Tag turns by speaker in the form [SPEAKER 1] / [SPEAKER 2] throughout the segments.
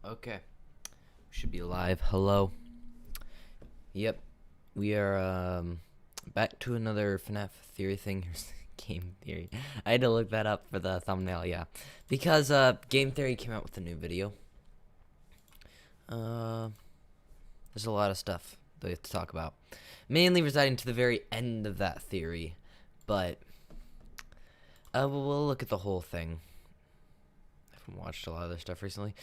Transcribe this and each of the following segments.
[SPEAKER 1] Okay, we should be live. Hello. Yep, we are back to another FNAF theory thing. Here's game theory. I had to look that up for the thumbnail, yeah, because game theory came out with a new video. There's a lot of stuff that we have to talk about, mainly residing to the very end of that theory, but we'll look at the whole thing. I haven't watched a lot of their stuff recently.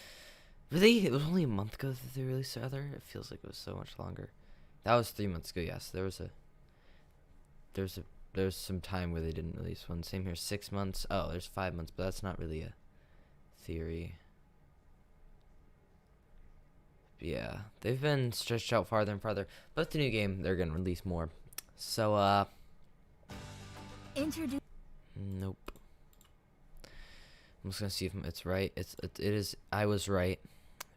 [SPEAKER 1] Really? It was only a month ago that they released the other? It feels like it was so much longer. That was 3 months ago, yes. There's some time where they didn't release one. Same here, 6 months. Oh, there's 5 months, but that's not really a theory. Yeah, they've been stretched out farther and farther. But the new game, they're gonna release more. So,
[SPEAKER 2] Introduce.
[SPEAKER 1] nope. I'm just gonna see if it's right. It is. I was right.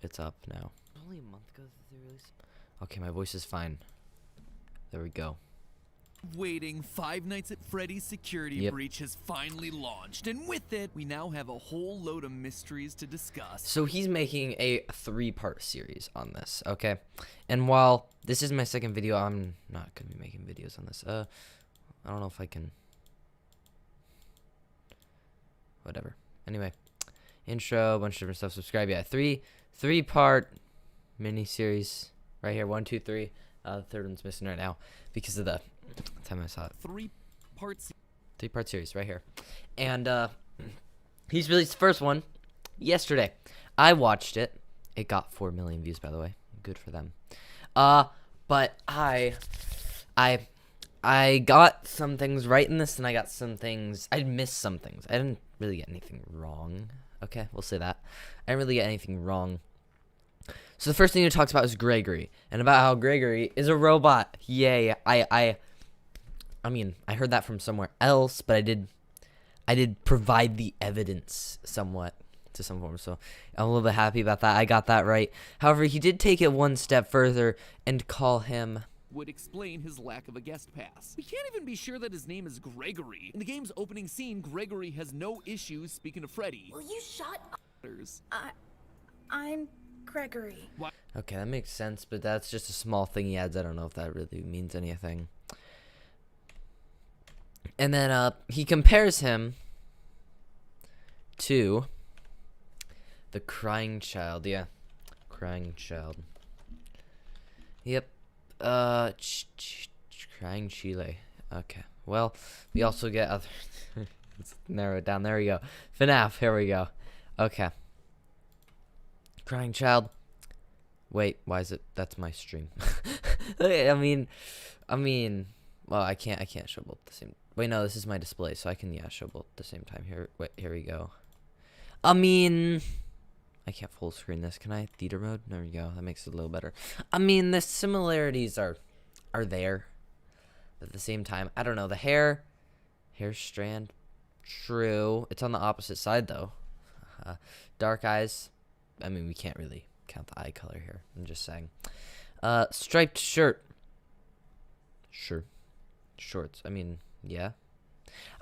[SPEAKER 1] It's up now. Only a month ago that they released. Okay, my voice is fine. There we go.
[SPEAKER 3] Waiting, Five Nights at Freddy's security breach has finally launched, and with it, we now have a whole load of mysteries to discuss.
[SPEAKER 1] So he's making a 3-part series on this, okay? And while this is my second video, I'm not gonna be making videos on this. I don't know if I can. Whatever. Anyway, intro, a bunch of different stuff. Subscribe. Yeah, three-part mini series right here. 1, 2, 3. The third one's missing right now because of the time I saw it. 3-part series right here, and he's released the first one yesterday. I watched it. It got 4 million views, by the way. Good for them. But I got some things right in this, and I got some things. I missed some things. I didn't really get anything wrong. Okay, we'll say that. I didn't really get anything wrong. So the first thing he talks about is Gregory, and about how Gregory is a robot. Yay! I mean, I heard that from somewhere else, but I did provide the evidence somewhat to some form, so I'm a little bit happy about that. I got that right. However, he did take it one step further and call him.
[SPEAKER 3] Would explain his lack of a guest pass. We can't even be sure that his name is Gregory. In the game's opening scene, Gregory has no issues speaking to Freddy.
[SPEAKER 2] Will you shut up? I'm Gregory.
[SPEAKER 1] Okay, that makes sense, but that's just a small thing he adds. I don't know if that really means anything. And then he compares him to the crying child. Yeah, crying child. Yep. Crying Chile. Okay. Well, we also get other. Let's narrow it down. There we go. FNAF. Here we go. Okay. Crying child. Wait, why is it? That's my stream. I mean, well, I can't show both at the same. Wait, no, this is my display, so I can show both at the same time. Here we go. I mean, I can't full screen this. Can I? Theater mode. There we go. That makes it a little better. I mean, the similarities are there. But at the same time, I don't know. The hair strand. True. It's on the opposite side though. Dark eyes. I mean, we can't really count the eye color here. I'm just saying. Striped shirt. Sure. Shorts. I mean, yeah.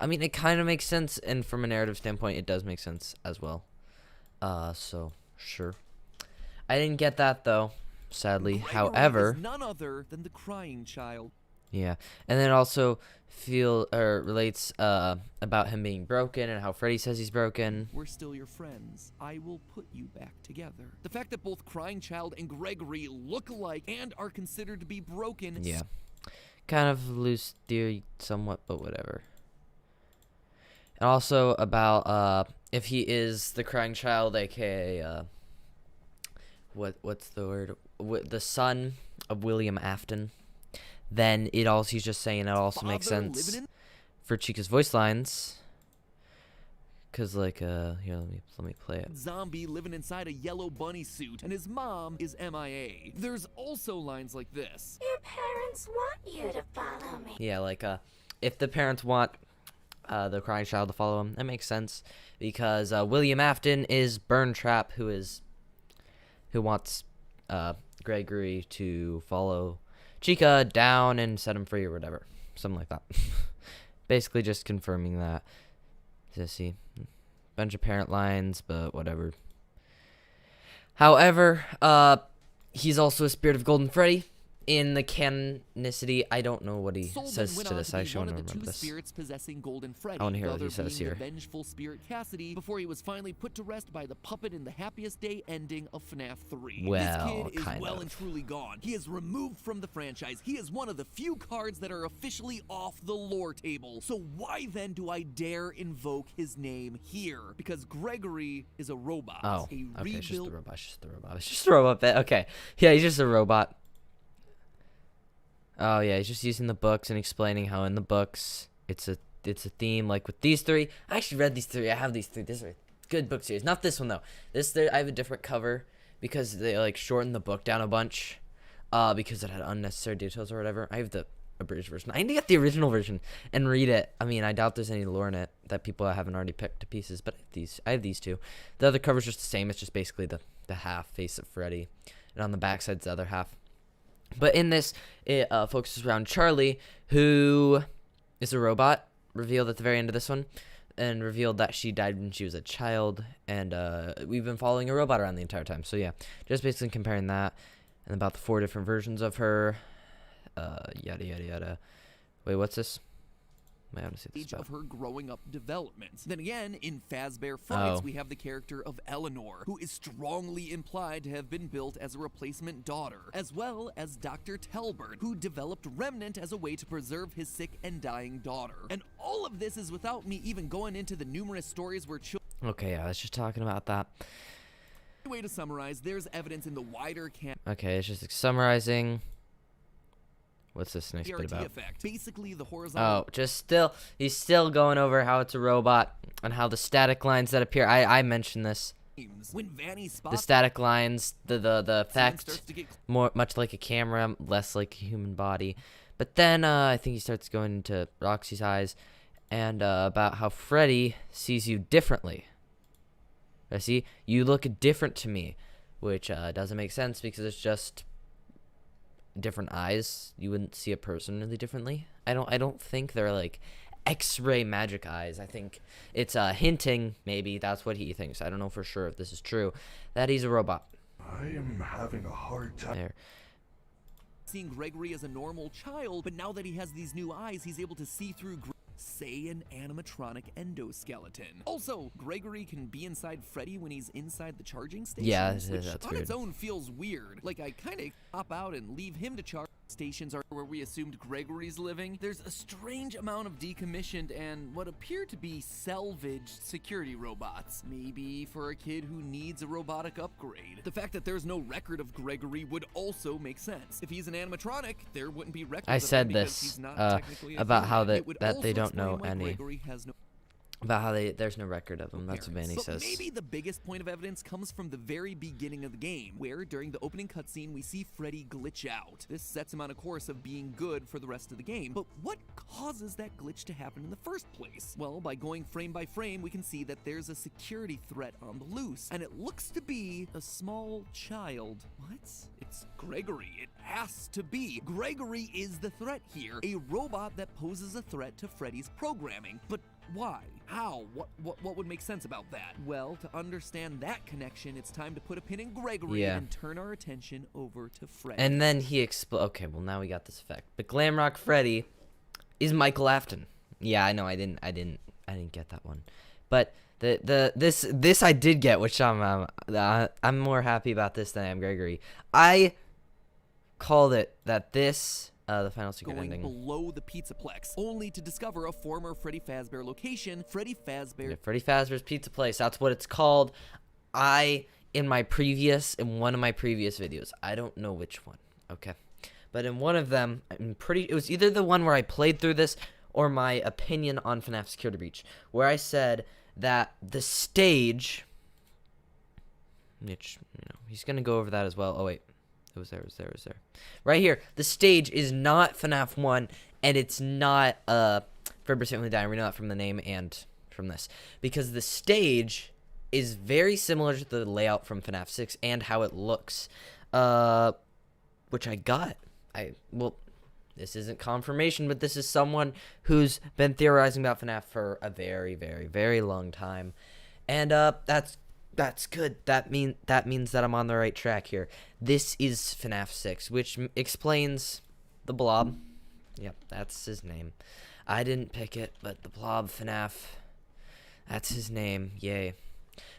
[SPEAKER 1] I mean, it kind of makes sense, and from a narrative standpoint, it does make sense as well. So sure. I didn't get that though, sadly.
[SPEAKER 3] Gregory
[SPEAKER 1] However,
[SPEAKER 3] is none other than the crying child.
[SPEAKER 1] yeah, and then it also relates about him being broken and how Freddy says he's broken.
[SPEAKER 3] We're still your friends. I will put you back together. The fact that both Crying Child and Gregory look alike and are considered to be broken.
[SPEAKER 1] Yeah, kind of loose theory somewhat, but whatever. And also about if he is the crying child, aka what's the word? The son of William Afton, then he's just saying it also makes sense for Chica's voice lines. Cause like here, let me play it.
[SPEAKER 3] Zombie living inside a yellow bunny suit, and his mom is MIA. There's also lines like this.
[SPEAKER 2] Your parents want you to follow me.
[SPEAKER 1] Yeah, like if the parents want the crying child to follow him, that makes sense because William Afton is Burntrap, who wants Gregory to follow Chica down and set him free or whatever, something like that. Basically, just confirming that. Let's see, bunch of parent lines, but whatever. However, he's also a spirit of Golden Freddy. In the canonicity, I don't know what he says to this. I actually want to remember this.
[SPEAKER 3] Spirits possessing Golden Freddy,
[SPEAKER 1] I want to hear
[SPEAKER 3] the
[SPEAKER 1] what he
[SPEAKER 3] other
[SPEAKER 1] says
[SPEAKER 3] being
[SPEAKER 1] here.
[SPEAKER 3] the vengeful spirit Cassidy, before he was finally put to rest by the puppet in the happiest day ending of FNAF 3.
[SPEAKER 1] Well,
[SPEAKER 3] this kid is
[SPEAKER 1] kind
[SPEAKER 3] well
[SPEAKER 1] of.
[SPEAKER 3] and truly gone. He is removed from the franchise. He is one of the few cards that are officially off the lore table. So why then do I dare invoke his name here? Because Gregory is a robot.
[SPEAKER 1] Oh,
[SPEAKER 3] a
[SPEAKER 1] okay, it's just a
[SPEAKER 3] rebuilt
[SPEAKER 1] robot. It's just a robot. It's just a robot. Okay, yeah, he's just a robot. Oh yeah, he's just using the books and explaining how in the books it's a theme like with these three. I actually read these three. I have these three. These are good book series. Not this one though. I have a different cover because they like shortened the book down a bunch, because it had unnecessary details or whatever. I have the abridged version. I need to get the original version and read it. I mean, I doubt there's any lore in it that people haven't already picked to pieces. But I have these two. The other cover's just the same. It's just basically the half face of Freddy, and on the back side's the other half. But in this, it focuses around Charlie, who is a robot, revealed at the very end of this one, and revealed that she died when she was a child, and we've been following a robot around the entire time. So yeah, just basically comparing that, and about the 4 different versions of her, yada yada yada. Wait, what's this? I haven't seen this
[SPEAKER 3] Age
[SPEAKER 1] about.
[SPEAKER 3] of her growing up developments. Then again, in Fazbear Frights,
[SPEAKER 1] Oh.
[SPEAKER 3] we have the character of Eleanor, who is strongly implied to have been built as a replacement daughter, as well as Dr. Telbert, who developed Remnant as a way to preserve his sick and dying daughter. And all of this is without me even going into the numerous stories where children.
[SPEAKER 1] Okay, yeah, let's just talking about that.
[SPEAKER 3] Way to summarize, there's evidence in the wider
[SPEAKER 1] Okay, it's just summarizing. What's this next bit
[SPEAKER 3] CRT
[SPEAKER 1] about?
[SPEAKER 3] effect. Basically, the horizontal.
[SPEAKER 1] Oh, he's still going over how it's a robot and how the static lines that appear. I mentioned this.
[SPEAKER 3] When Vanny
[SPEAKER 1] The
[SPEAKER 3] spots
[SPEAKER 1] static lines, the
[SPEAKER 3] starts
[SPEAKER 1] effect,
[SPEAKER 3] to get
[SPEAKER 1] much like a camera, less like a human body. But then I think he starts going into Roxy's eyes and about how Freddy sees you differently. I see you look different to me, which doesn't make sense because it's just different eyes. You wouldn't see a person really differently. I don't think they're like X-ray magic eyes. I think it's hinting, maybe that's what he thinks. I don't know for sure if this is true, that he's a robot.
[SPEAKER 4] I am having a hard time.
[SPEAKER 1] There.
[SPEAKER 3] seeing Gregory as a normal child, but now that he has these new eyes, he's able to see through say an animatronic endoskeleton. Also, Gregory can be inside Freddy when he's inside the charging station.
[SPEAKER 1] Yeah,
[SPEAKER 3] which
[SPEAKER 1] that's
[SPEAKER 3] on
[SPEAKER 1] weird.
[SPEAKER 3] its own feels weird. Like, I kind of hop out and leave him to charge. Stations are where we assumed Gregory's living. There's a strange amount of decommissioned and what appear to be salvaged security robots. Maybe for a kid who needs a robotic upgrade. The fact that there's no record of Gregory would also make sense. If he's an animatronic, there wouldn't be record
[SPEAKER 1] I
[SPEAKER 3] of him
[SPEAKER 1] said
[SPEAKER 3] because
[SPEAKER 1] this,
[SPEAKER 3] he's not technically a
[SPEAKER 1] about how
[SPEAKER 3] human. It would
[SPEAKER 1] that they
[SPEAKER 3] also
[SPEAKER 1] don't know
[SPEAKER 3] explain why
[SPEAKER 1] any.
[SPEAKER 3] Gregory has no
[SPEAKER 1] About how there's no record of him. That's what Vanny
[SPEAKER 3] but
[SPEAKER 1] says.
[SPEAKER 3] maybe the biggest point of evidence comes from the very beginning of the game, where during the opening cutscene we see Freddy glitch out. This sets him on a course of being good for the rest of the game. But what causes that glitch to happen in the first place? Well, by going frame by frame, we can see that there's a security threat on the loose, and it looks to be a small child. What? It's Gregory. It has to be. Gregory is the threat here, a robot that poses a threat to Freddy's programming. But why? How? What would make sense about that? Well, to understand that connection, it's time to put a pin in Gregory
[SPEAKER 1] Yeah.
[SPEAKER 3] and turn our attention over to Freddy.
[SPEAKER 1] And then he Okay, well now we got this effect. But Glamrock Freddy is Michael Afton. Yeah, I know. I didn't get that one. But this I did get, which I'm more happy about this than I am Gregory. I called it that this. The final secret
[SPEAKER 3] going
[SPEAKER 1] ending.
[SPEAKER 3] below the Pizzaplex, only to discover a former Freddy Fazbear location, Freddy Fazbear.
[SPEAKER 1] Yeah, Freddy Fazbear's Pizza Place. That's what it's called. In one of my previous videos, I don't know which one. Okay, but in one of them, it was either the one where I played through this or my opinion on FNAF Security Breach, where I said that the stage, which he's gonna go over that as well. Oh wait. It was there. Right here. The stage is not FNAF 1, and it's not Fredbear Certainly Dying. We know that from the name and from this. Because the stage is very similar to the layout from FNAF 6 and how it looks. Which I got. Well, this isn't confirmation, but this is someone who's been theorizing about FNAF for a very, very, very long time. And that's That's good. That means that I'm on the right track here. This is FNAF 6, which explains the Blob. Yep, that's his name. I didn't pick it, but the Blob FNAF, that's his name. Yay.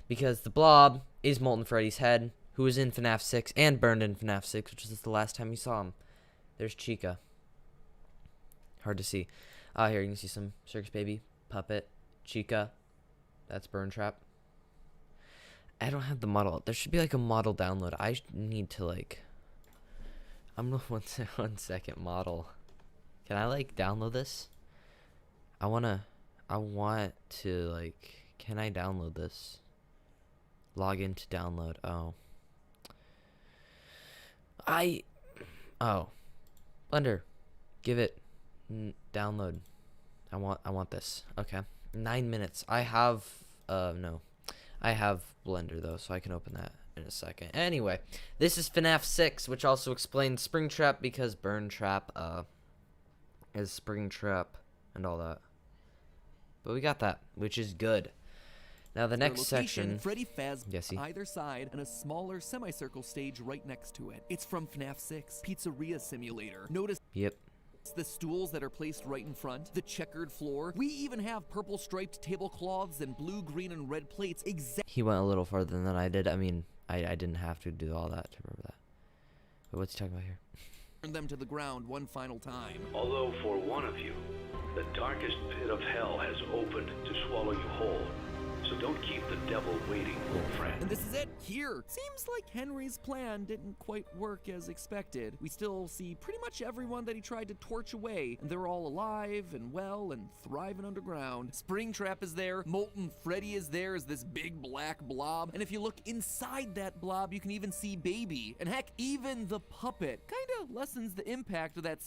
[SPEAKER 1] Because the Blob is Molten Freddy's head, who was in FNAF 6 and burned in FNAF 6, which is the last time you saw him. There's Chica. Hard to see. Here you can see some Circus Baby, Puppet, Chica. That's Burn Trap. I don't have the model. There should be like a model download. I need to like. I'm gonna 1 second model. Can I like download this? I want to like. Can I download this? Log in to download. Oh, Blender, give it download. I want this. Okay, 9 minutes. I have no. I have Blender though, so I can open that in a second. Anyway, this is FNAF 6, which also explains Springtrap because Burn Trap is Springtrap and all that. But we got that, which is good. Now the next section,
[SPEAKER 3] Freddy Faz
[SPEAKER 1] Yes,
[SPEAKER 3] either side and a smaller semicircle stage right next to it. It's from FNAF 6 Pizzeria Simulator. Notice
[SPEAKER 1] yep.
[SPEAKER 3] the stools that are placed right in front, the checkered floor. We even have purple striped tablecloths and blue, green, and red plates.
[SPEAKER 1] He went a little farther than I did. I mean, I didn't have to do all that to remember that. But what's he talking about here?
[SPEAKER 3] Turn them to the ground one final time.
[SPEAKER 5] Although for one of you, the darkest pit of hell has opened to swallow you whole. So don't keep the devil waiting, old friend.
[SPEAKER 3] And this is it, here. Seems like Henry's plan didn't quite work as expected. We still see pretty much everyone that he tried to torch away, and they're all alive and well and thriving underground. Springtrap is there, Molten Freddy is there as this big black blob, and if you look inside that blob, you can even see Baby, and heck, even the puppet. Kinda lessens the impact of that.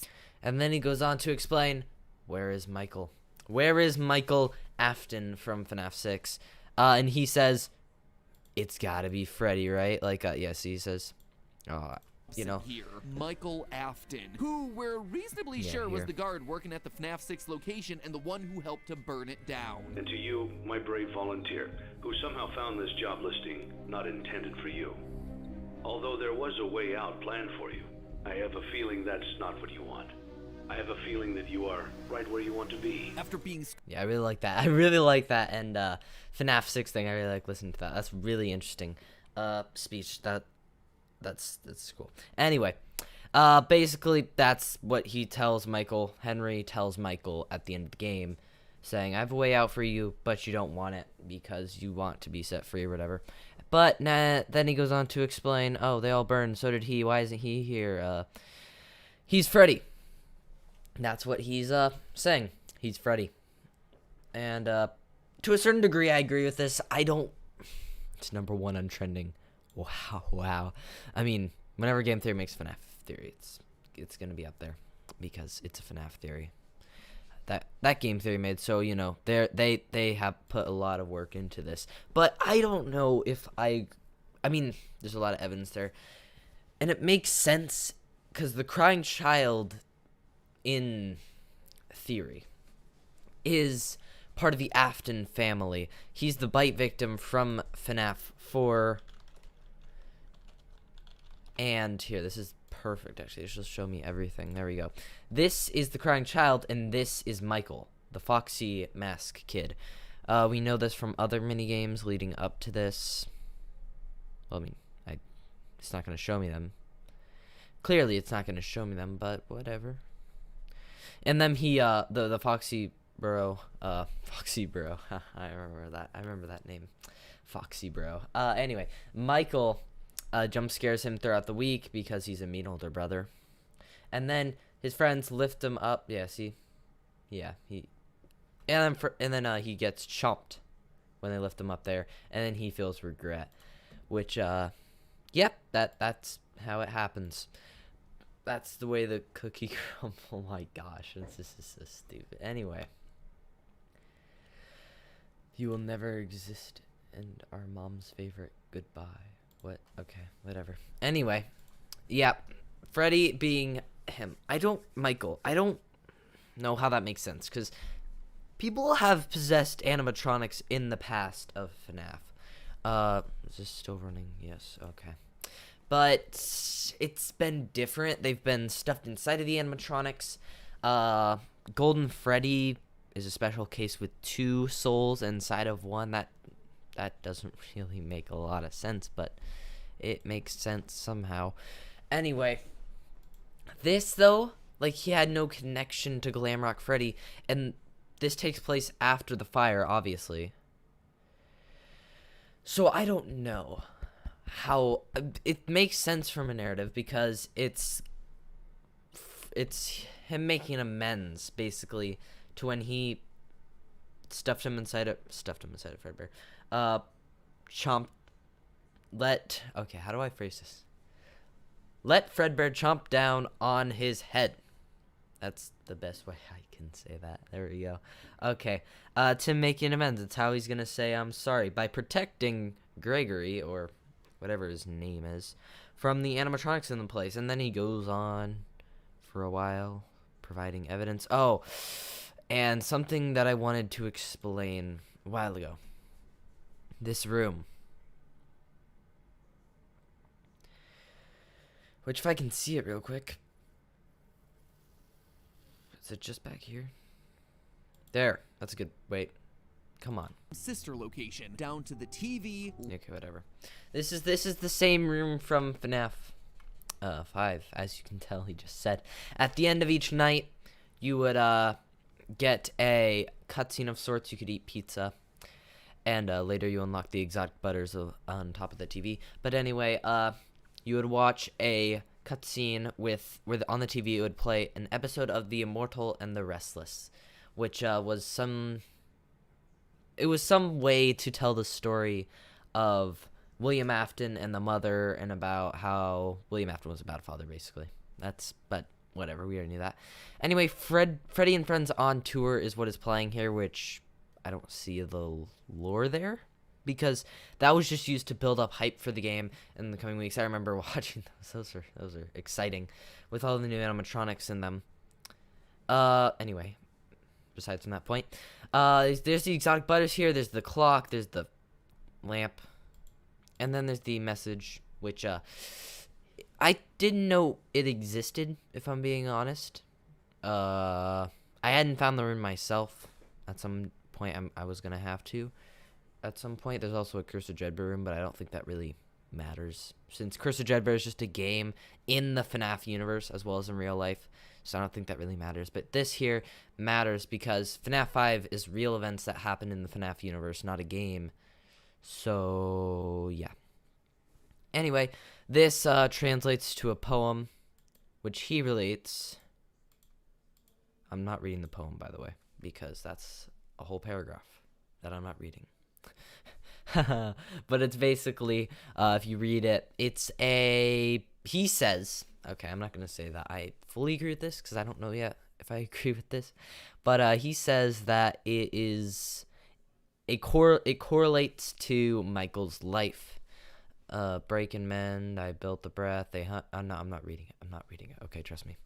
[SPEAKER 1] And then he goes on to explain, where is Michael? Where is Michael Afton from FNAF 6? And he says, it's gotta be Freddy, right? Like, yes, he says, you know.
[SPEAKER 3] Here, Michael Afton, who we're reasonably sure was the guard working at the FNAF 6 location and the one who helped to burn it down.
[SPEAKER 5] And to you, my brave volunteer, who somehow found this job listing not intended for you. Although there was a way out planned for you, I have a feeling that's not what you want. I have a feeling that you are right where you want to be.
[SPEAKER 3] After being
[SPEAKER 1] Yeah, I really like that. I really like that. And FNAF 6 thing, I really like listening to that. That's really interesting. Speech. That's cool. Anyway, basically that's what he tells Michael. Henry tells Michael at the end of the game, saying, I have a way out for you, but you don't want it because you want to be set free or whatever. But then he goes on to explain, oh, they all burned, so did he. Why isn't he here? He's Freddy. That's what he's saying. He's Freddy. And to a certain degree, I agree with this. It's #1 on trending. Wow. I mean, whenever Game Theory makes FNAF theory, it's gonna be up there because it's a FNAF theory. That Game Theory made, so you know they have put a lot of work into this. But I don't know if I mean, there's a lot of evidence there, and it makes sense because the crying child, in theory, is part of the Afton family. He's the bite victim from FNAF 4. And here, this is perfect, actually. This will show me everything. There we go. This is the crying child, and this is Michael, the Foxy Mask kid. We know this from other minigames leading up to this. Well, I mean, it's not going to show me them. Clearly, it's not going to show me them, but whatever. And then he, the Foxy Bro, Foxy Bro. I remember that name, Foxy Bro. Anyway, Michael jump scares him throughout the week because he's a mean older brother, and then his friends lift him up. Yeah, see, yeah, and then he gets chomped when they lift him up there, and then he feels regret, which yep, that's how it happens. That's the way the cookie crumble. Oh my gosh, this is so stupid. Anyway, you will never exist, and our mom's favorite goodbye. What? Okay, whatever. Anyway, yeah, Freddy being him. Michael, I don't know how that makes sense, because people have possessed animatronics in the past of FNAF. Is this still running? Yes, okay. But it's been different. They've been stuffed inside of the animatronics. Golden Freddy is a special case with 2 souls inside of one. That doesn't really make a lot of sense, but it makes sense somehow. Anyway, this though, like, he had no connection to Glamrock Freddy, and this takes place after the fire, obviously. So I don't know how it makes sense from a narrative, because it's him making amends basically to when he stuffed him inside of Fredbear. Okay, how do I phrase this? Let Fredbear chomp down on his head. That's the best way I can say that. There we go. Okay. Tim making amends. It's how he's gonna say I'm sorry by protecting Gregory, or whatever his name is, from the animatronics in the place. And then he goes on for a while, providing evidence. Oh, and something that I wanted to explain a while ago. This room. Which, if I can see it real quick. Is it just back here? There. That's a good... Wait. Come on.
[SPEAKER 3] Sister location, down to the TV.
[SPEAKER 1] Okay, whatever. This is the same room from FNAF 5, as you can tell he just said. At the end of each night, you would get a cutscene of sorts. You could eat pizza. And later you unlock the exotic butters on top of the TV. But anyway, you would watch a cutscene where on the TV it would play an episode of The Immortal and the Restless, which was some way to tell the story of William Afton and the mother, and about how William Afton was a bad father, basically. But whatever, we already knew that. Anyway, Freddy and Friends on Tour is what is playing here, which I don't see the lore there, because that was just used to build up hype for the game in the coming weeks. I remember watching those. Those are exciting, with all the new animatronics in them. Anyway, besides from that point, there's the exotic butters here. There's the clock. There's the lamp, and then there's the message, which I didn't know it existed, if I'm being honest. I hadn't found the room myself. At some point, I was gonna have to. At some point, there's also a Curse of Dreadbear room, but I don't think that really matters, since Curse of Dreadbear is just a game in the FNAF universe as well as in real life, so I don't think that really matters. But this here matters because FNAF 5 is real events that happen in the FNAF universe, not a game. So yeah. Anyway, this translates to a poem, which he relates. I'm not reading the poem, by the way, because that's a whole paragraph that I'm not reading. But it's basically, if you read it, he says, okay, I'm not going to say that I fully agree with this, because I don't know yet if I agree with this, but he says that it correlates to Michael's life. Break and mend, I built the breath, they hunt. I'm not reading it. Okay, trust me.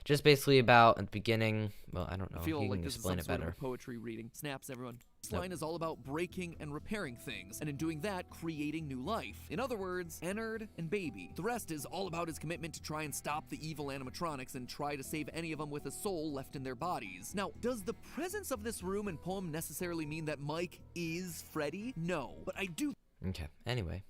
[SPEAKER 1] Just basically about at the beginning. Well, I don't know.
[SPEAKER 3] I feel
[SPEAKER 1] you
[SPEAKER 3] like
[SPEAKER 1] can
[SPEAKER 3] this
[SPEAKER 1] explain
[SPEAKER 3] is
[SPEAKER 1] it
[SPEAKER 3] some sort
[SPEAKER 1] better.
[SPEAKER 3] of a poetry reading. Snaps, everyone. This
[SPEAKER 1] Nope.
[SPEAKER 3] line is all about breaking and repairing things, and in doing that, creating new life. In other words, Ennard and Baby. The rest is all about his commitment to try and stop the evil animatronics and try to save any of them with a soul left in their bodies. Now, does the presence of this room and poem necessarily mean that Mike is Freddy? No, but I do.
[SPEAKER 1] Okay. Anyway.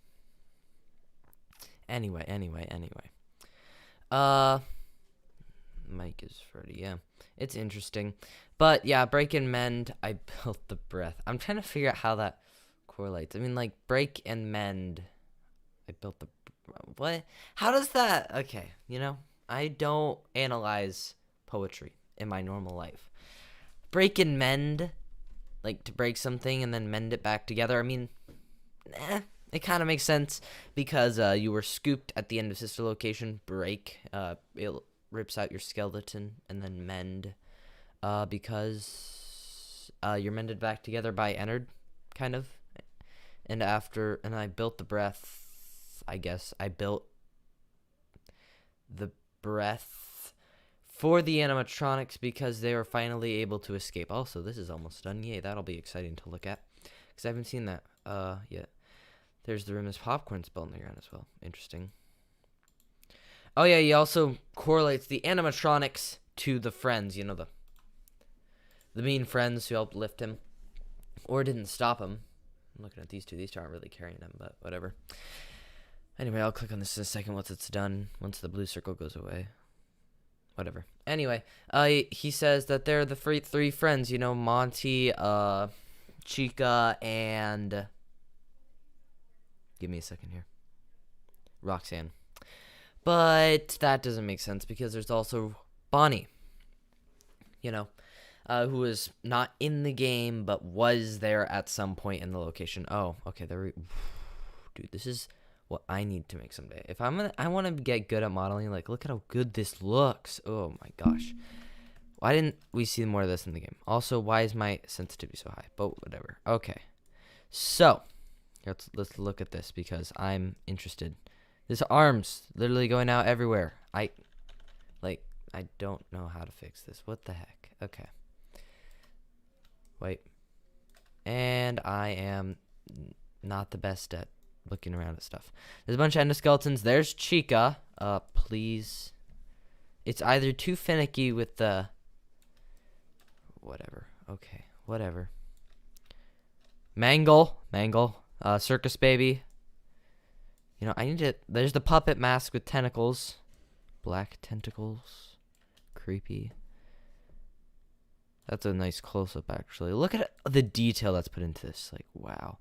[SPEAKER 1] Mike is Freddy, yeah. It's interesting. But yeah, break and mend, I built the breath. I'm trying to figure out how that correlates. I mean, like, break and mend, I built the... What? How does that... Okay, I don't analyze poetry in my normal life. Break and mend, like, to break something and then mend it back together, I mean, it kind of makes sense, because you were scooped at the end of Sister Location. Break, it rips out your skeleton, and then mend, because you're mended back together by Ennard, kind of. And I built the breath, I guess. I built the breath for the animatronics because they were finally able to escape. Also, this is almost done. Yay, that'll be exciting to look at, because I haven't seen that yet. There's the room. There's popcorn spilled on the ground as well. Interesting. Oh yeah, he also correlates the animatronics to the friends. You know, the mean friends who helped lift him, or didn't stop him. I'm looking at these two. These two aren't really carrying him, but whatever. Anyway, I'll click on this in a second once it's done. Once the blue circle goes away. Whatever. Anyway, he says that they're the three friends. You know, Monty, Chica, and... Give me a second here. Roxanne. But that doesn't make sense because there's also Bonnie. You know, who is not in the game but was there at some point in the location. Oh, okay. Dude, this is what I need to make someday. If I want to get good at modeling. Like, look at how good this looks. Oh my gosh. Why didn't we see more of this in the game? Also, why is my sensitivity so high? But whatever. Okay. So, let's look at this because I'm interested. This arm's literally going out everywhere. I don't know how to fix this. What the heck? Okay. Wait. And I am not the best at looking around at stuff. There's a bunch of endoskeletons. There's Chica. Please. It's either too finicky with the... Whatever. Okay. Whatever. Mangle. Circus baby. You know, I need to... There's the puppet mask with tentacles. Black tentacles. Creepy. That's a nice close-up, actually. Look at the detail that's put into this. Like, wow.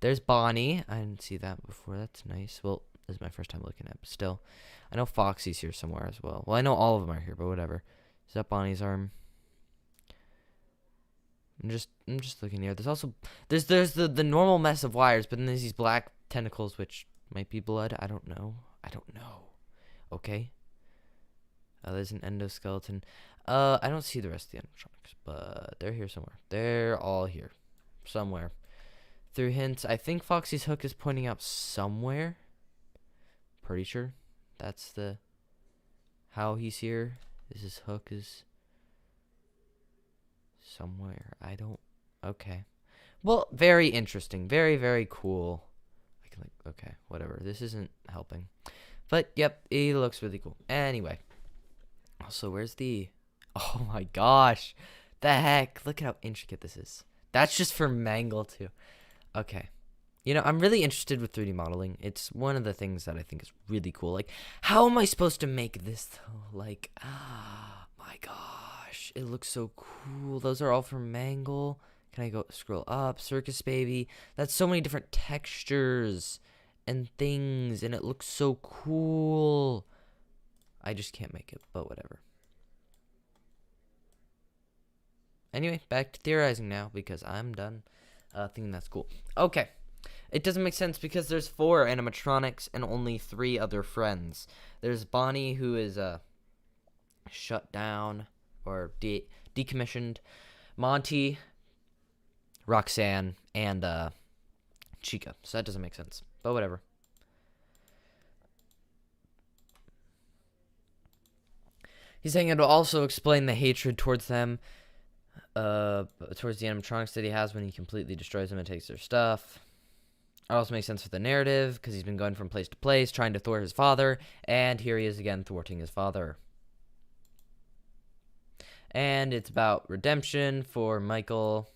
[SPEAKER 1] There's Bonnie. I didn't see that before. That's nice. Well, this is my first time looking at it, but still. I know Foxy's here somewhere as well. Well, I know all of them are here, but whatever. Is that Bonnie's arm? I'm just looking here. There's also... There's the normal mess of wires, but then there's these black tentacles, which might be blood. I don't know. Okay. There's an endoskeleton. I don't see the rest of the animatronics, but they're here somewhere. They're all here. Somewhere. Through hints, I think Foxy's hook is pointing out somewhere. Pretty sure. That's the... How he's here. His hook is... Somewhere. I don't... Okay. Well, very interesting. Very, very cool. Okay, whatever. This isn't helping. But, yep, he looks really cool. Anyway. Also, where's the... Oh my gosh. The heck. Look at how intricate this is. That's just for Mangle, too. Okay. You know, I'm really interested with 3D modeling. It's one of the things that I think is really cool. Like, how am I supposed to make this, though? Like, my gosh. It looks so cool. Those are all from Mangle. Can I go scroll up? Circus Baby. That's so many different textures and things, and it looks so cool. I just can't make it, but whatever. Anyway, back to theorizing now, because I'm done thinking that's cool. Okay. It doesn't make sense because there's 4 animatronics and only 3 other friends. There's Bonnie, who is shut down or decommissioned. Monty, Roxanne, and Chica. So that doesn't make sense. But whatever. He's saying it'll also explain the hatred towards them. Towards the animatronics that he has when he completely destroys them and takes their stuff. It also makes sense for the narrative, because he's been going from place to place, trying to thwart his father, and here he is again thwarting his father. And it's about redemption for Michael.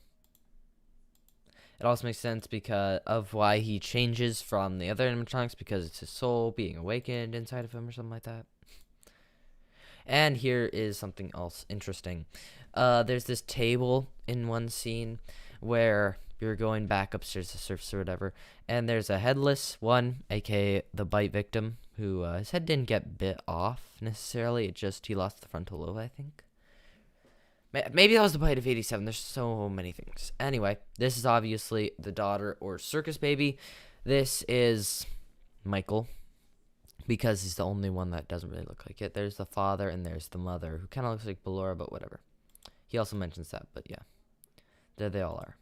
[SPEAKER 1] It also makes sense because of why he changes from the other animatronics, because it's his soul being awakened inside of him or something like that. And here is something else interesting. There's this table in one scene where you're going back upstairs to surface or whatever, and there's a headless one, aka the bite victim, who his head didn't get bit off necessarily. It just he lost the frontal lobe, I think. Maybe that was the bite of 87. There's so many things. Anyway, this is obviously the daughter or circus baby. This is Michael, because he's the only one that doesn't really look like it. There's the father and there's the mother, who kind of looks like Ballora, but whatever. He also mentions that, but yeah. There they all are.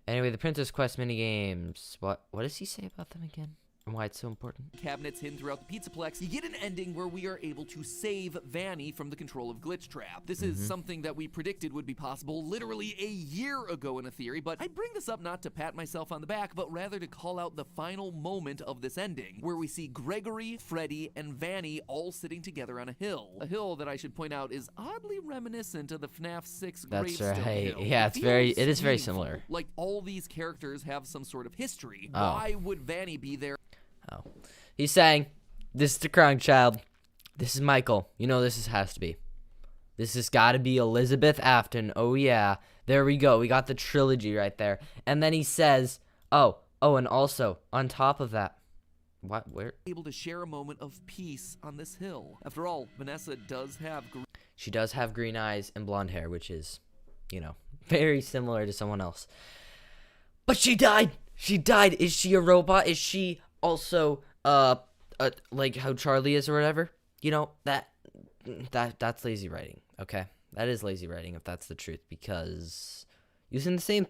[SPEAKER 1] Anyway, the Princess Quest minigames. What does he say about them again? and why it's so important.
[SPEAKER 3] cabinets hidden throughout the Pizzaplex, you get an ending where we are able to save Vanny from the control of Glitchtrap. This is something that we predicted would be possible literally a year ago in a theory, but I bring this up not to pat myself on the back, but rather to call out the final moment of this ending, where we see Gregory, Freddy, and Vanny all sitting together on a hill. A hill that I should point out is oddly reminiscent of the FNAF 6
[SPEAKER 1] That's
[SPEAKER 3] Gravestone
[SPEAKER 1] right.
[SPEAKER 3] Hill.
[SPEAKER 1] Yeah, it is very
[SPEAKER 3] Meaningful.
[SPEAKER 1] similar.
[SPEAKER 3] Like all these characters have some sort of history.
[SPEAKER 1] Oh.
[SPEAKER 3] Why would Vanny be there?
[SPEAKER 1] Oh. He's saying, this is the crying child. This is Michael. You know this has to be. This has got to be Elizabeth Afton. Oh, yeah. There we go. We got the trilogy right there. And then he says, oh, and also, on top of that, what, where?
[SPEAKER 3] Able to share a moment of peace on this hill. After all, Vanessa does have
[SPEAKER 1] She does have green eyes and blonde hair, which is, you know, very similar to someone else. But she died. She died. Is she a robot? Is she also, like how Charlie is or whatever? You know, that's lazy writing, okay? That is lazy writing if that's the truth, because using the same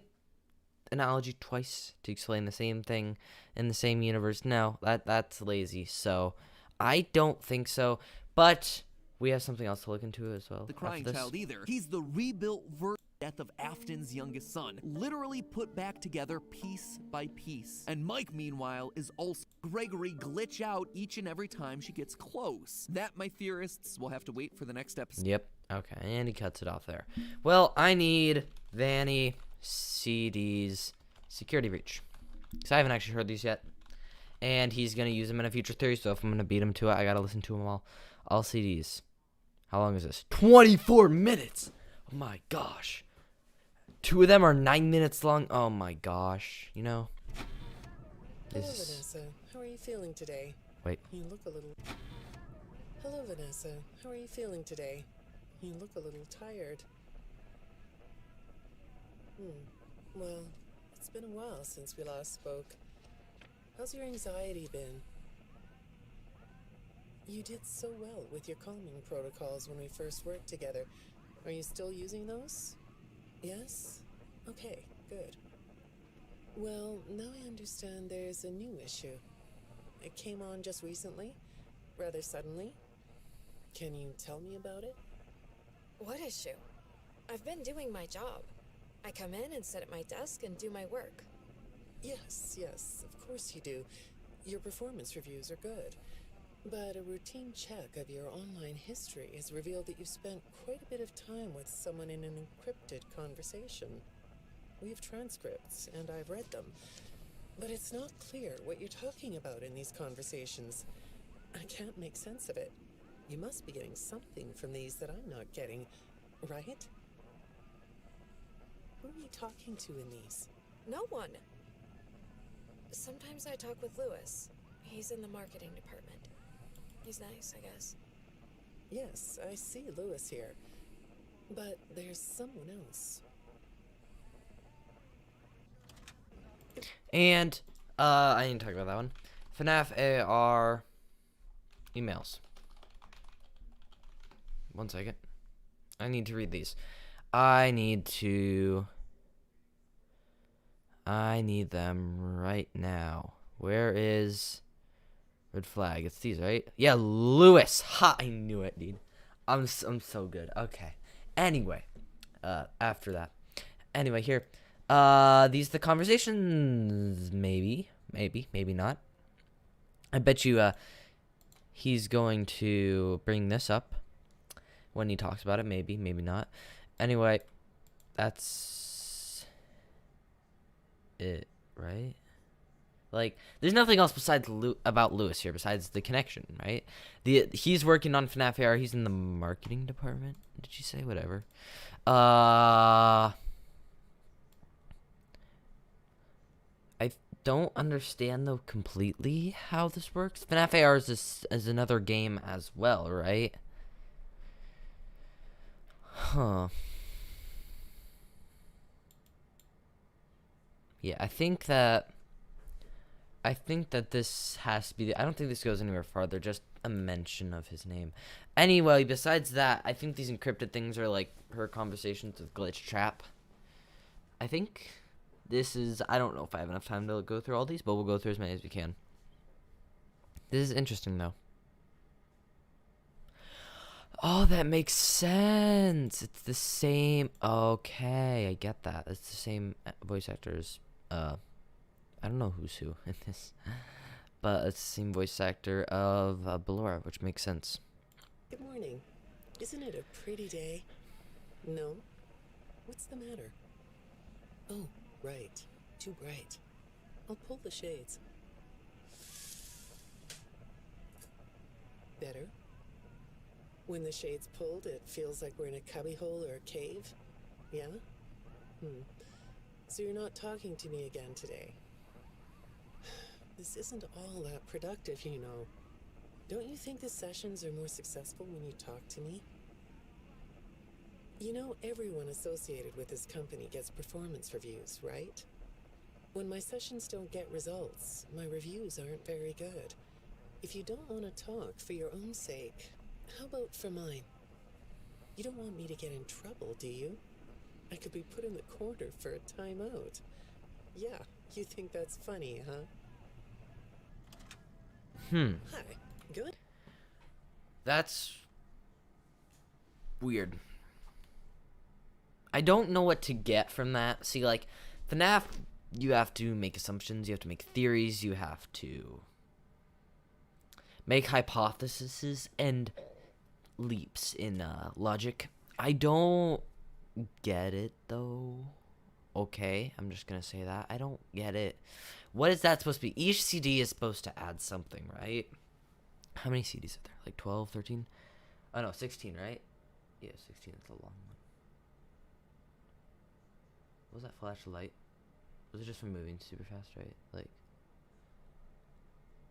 [SPEAKER 1] analogy twice to explain the same thing in the same universe, no, that's lazy. So I don't think so, but we have something else to look into as well.
[SPEAKER 3] the crying
[SPEAKER 1] after this.
[SPEAKER 3] child either. He's the rebuilt version death of Afton's youngest son, literally put back together piece by piece. And Mike, meanwhile, is also Gregory glitch out each and every time she gets close. That, my theorists, will have to wait for the next episode.
[SPEAKER 1] Yep. Okay, and he cuts it off there. Well, I need Vanny CD's security breach, because I haven't actually heard these yet. And he's going to use them in a future theory, so if I'm going to beat him to it, I got to listen to them all CDs. How long is this? 24 minutes! Oh my gosh. 2 of them are 9 minutes long. Oh my gosh. You know?
[SPEAKER 6] Hello,
[SPEAKER 1] This-
[SPEAKER 6] Vanessa. How are you feeling today?
[SPEAKER 1] Wait.
[SPEAKER 6] You look a little... Hello, Vanessa. How are you feeling today? You look a little tired. Well, it's been a while since we last spoke. How's your anxiety been? You did so well with your calming protocols when we first worked together. Are you still using those? Yes? Okay, good. Well, now I understand there's a new issue. It came on just recently, rather suddenly. Can you tell me about it?
[SPEAKER 7] What issue? I've been doing my job. I come in and sit at my desk and do my work.
[SPEAKER 6] Yes, of course you do. Your performance reviews are good. But a routine check of your online history has revealed that you spent quite a bit of time with someone in an encrypted conversation. We have transcripts, and I've read them. But it's not clear what you're talking about in these conversations. I can't make sense of it. You must be getting something from these that I'm not getting, right? Who are you talking to in these?
[SPEAKER 7] No one. Sometimes I talk with Lewis. He's in the marketing department. He's nice, I guess.
[SPEAKER 6] Yes, I see Lewis here. But there's someone else.
[SPEAKER 1] And, I didn't talk about that one. FNAF AR emails. One second. I need to read these. I need them right now. Where is red flag? It's these, right? Yeah, Lewis. Ha! I knew it, dude. I'm so good. Okay. Anyway, after that. Anyway, here. These are the conversations. Maybe not. I bet you, he's going to bring this up when he talks about it. Maybe not. Anyway, that's it, right? Like, there's nothing else besides about Lewis here besides the connection, right? He's working on FNAF AR. He's in the marketing department. Did you say whatever? I don't understand though completely how this works. FNAF AR is another game as well, right? Huh. Yeah, I think that this has to be I don't think this goes anywhere farther, just a mention of his name. Anyway, besides that, I think these encrypted things are like her conversations with Glitchtrap. I think this is, I don't know if I have enough time to go through all these, but we'll go through as many as we can. This is interesting, though. Oh, that makes sense. It's the same. Okay, I get that. It's the same voice actors. I don't know who's who in this, but it's the same voice actor of Ballora, which makes sense.
[SPEAKER 6] Good morning. Isn't it a pretty day? No? What's the matter? Oh, right. Too bright. I'll pull the shades. Better? When the shade's pulled, it feels like we're in a cubbyhole or a cave? Yeah? So you're not talking to me again today? This isn't all that productive, you know. Don't you think the sessions are more successful when you talk to me? You know, everyone associated with this company gets performance reviews, right? When my sessions don't get results, my reviews aren't very good. If you don't want to talk for your own sake, how about for mine? You don't want me to get in trouble, do you? I could be put in the corner for a timeout. Yeah, you think that's funny, huh? Hi, good?
[SPEAKER 1] That's weird. I don't know what to get from that. See, like, FNAF, you have to make assumptions, you have to make theories, you have to make hypotheses and leaps in logic. I don't get it, though. Okay, I'm just gonna say that. I don't get it. What is that supposed to be? Each CD is supposed to add something, right? How many CDs are there? Like 12, 13? Oh, no, 16, right? Yeah, 16. That's a long one. What was that flash of light? Was it just from moving super fast, right? Like,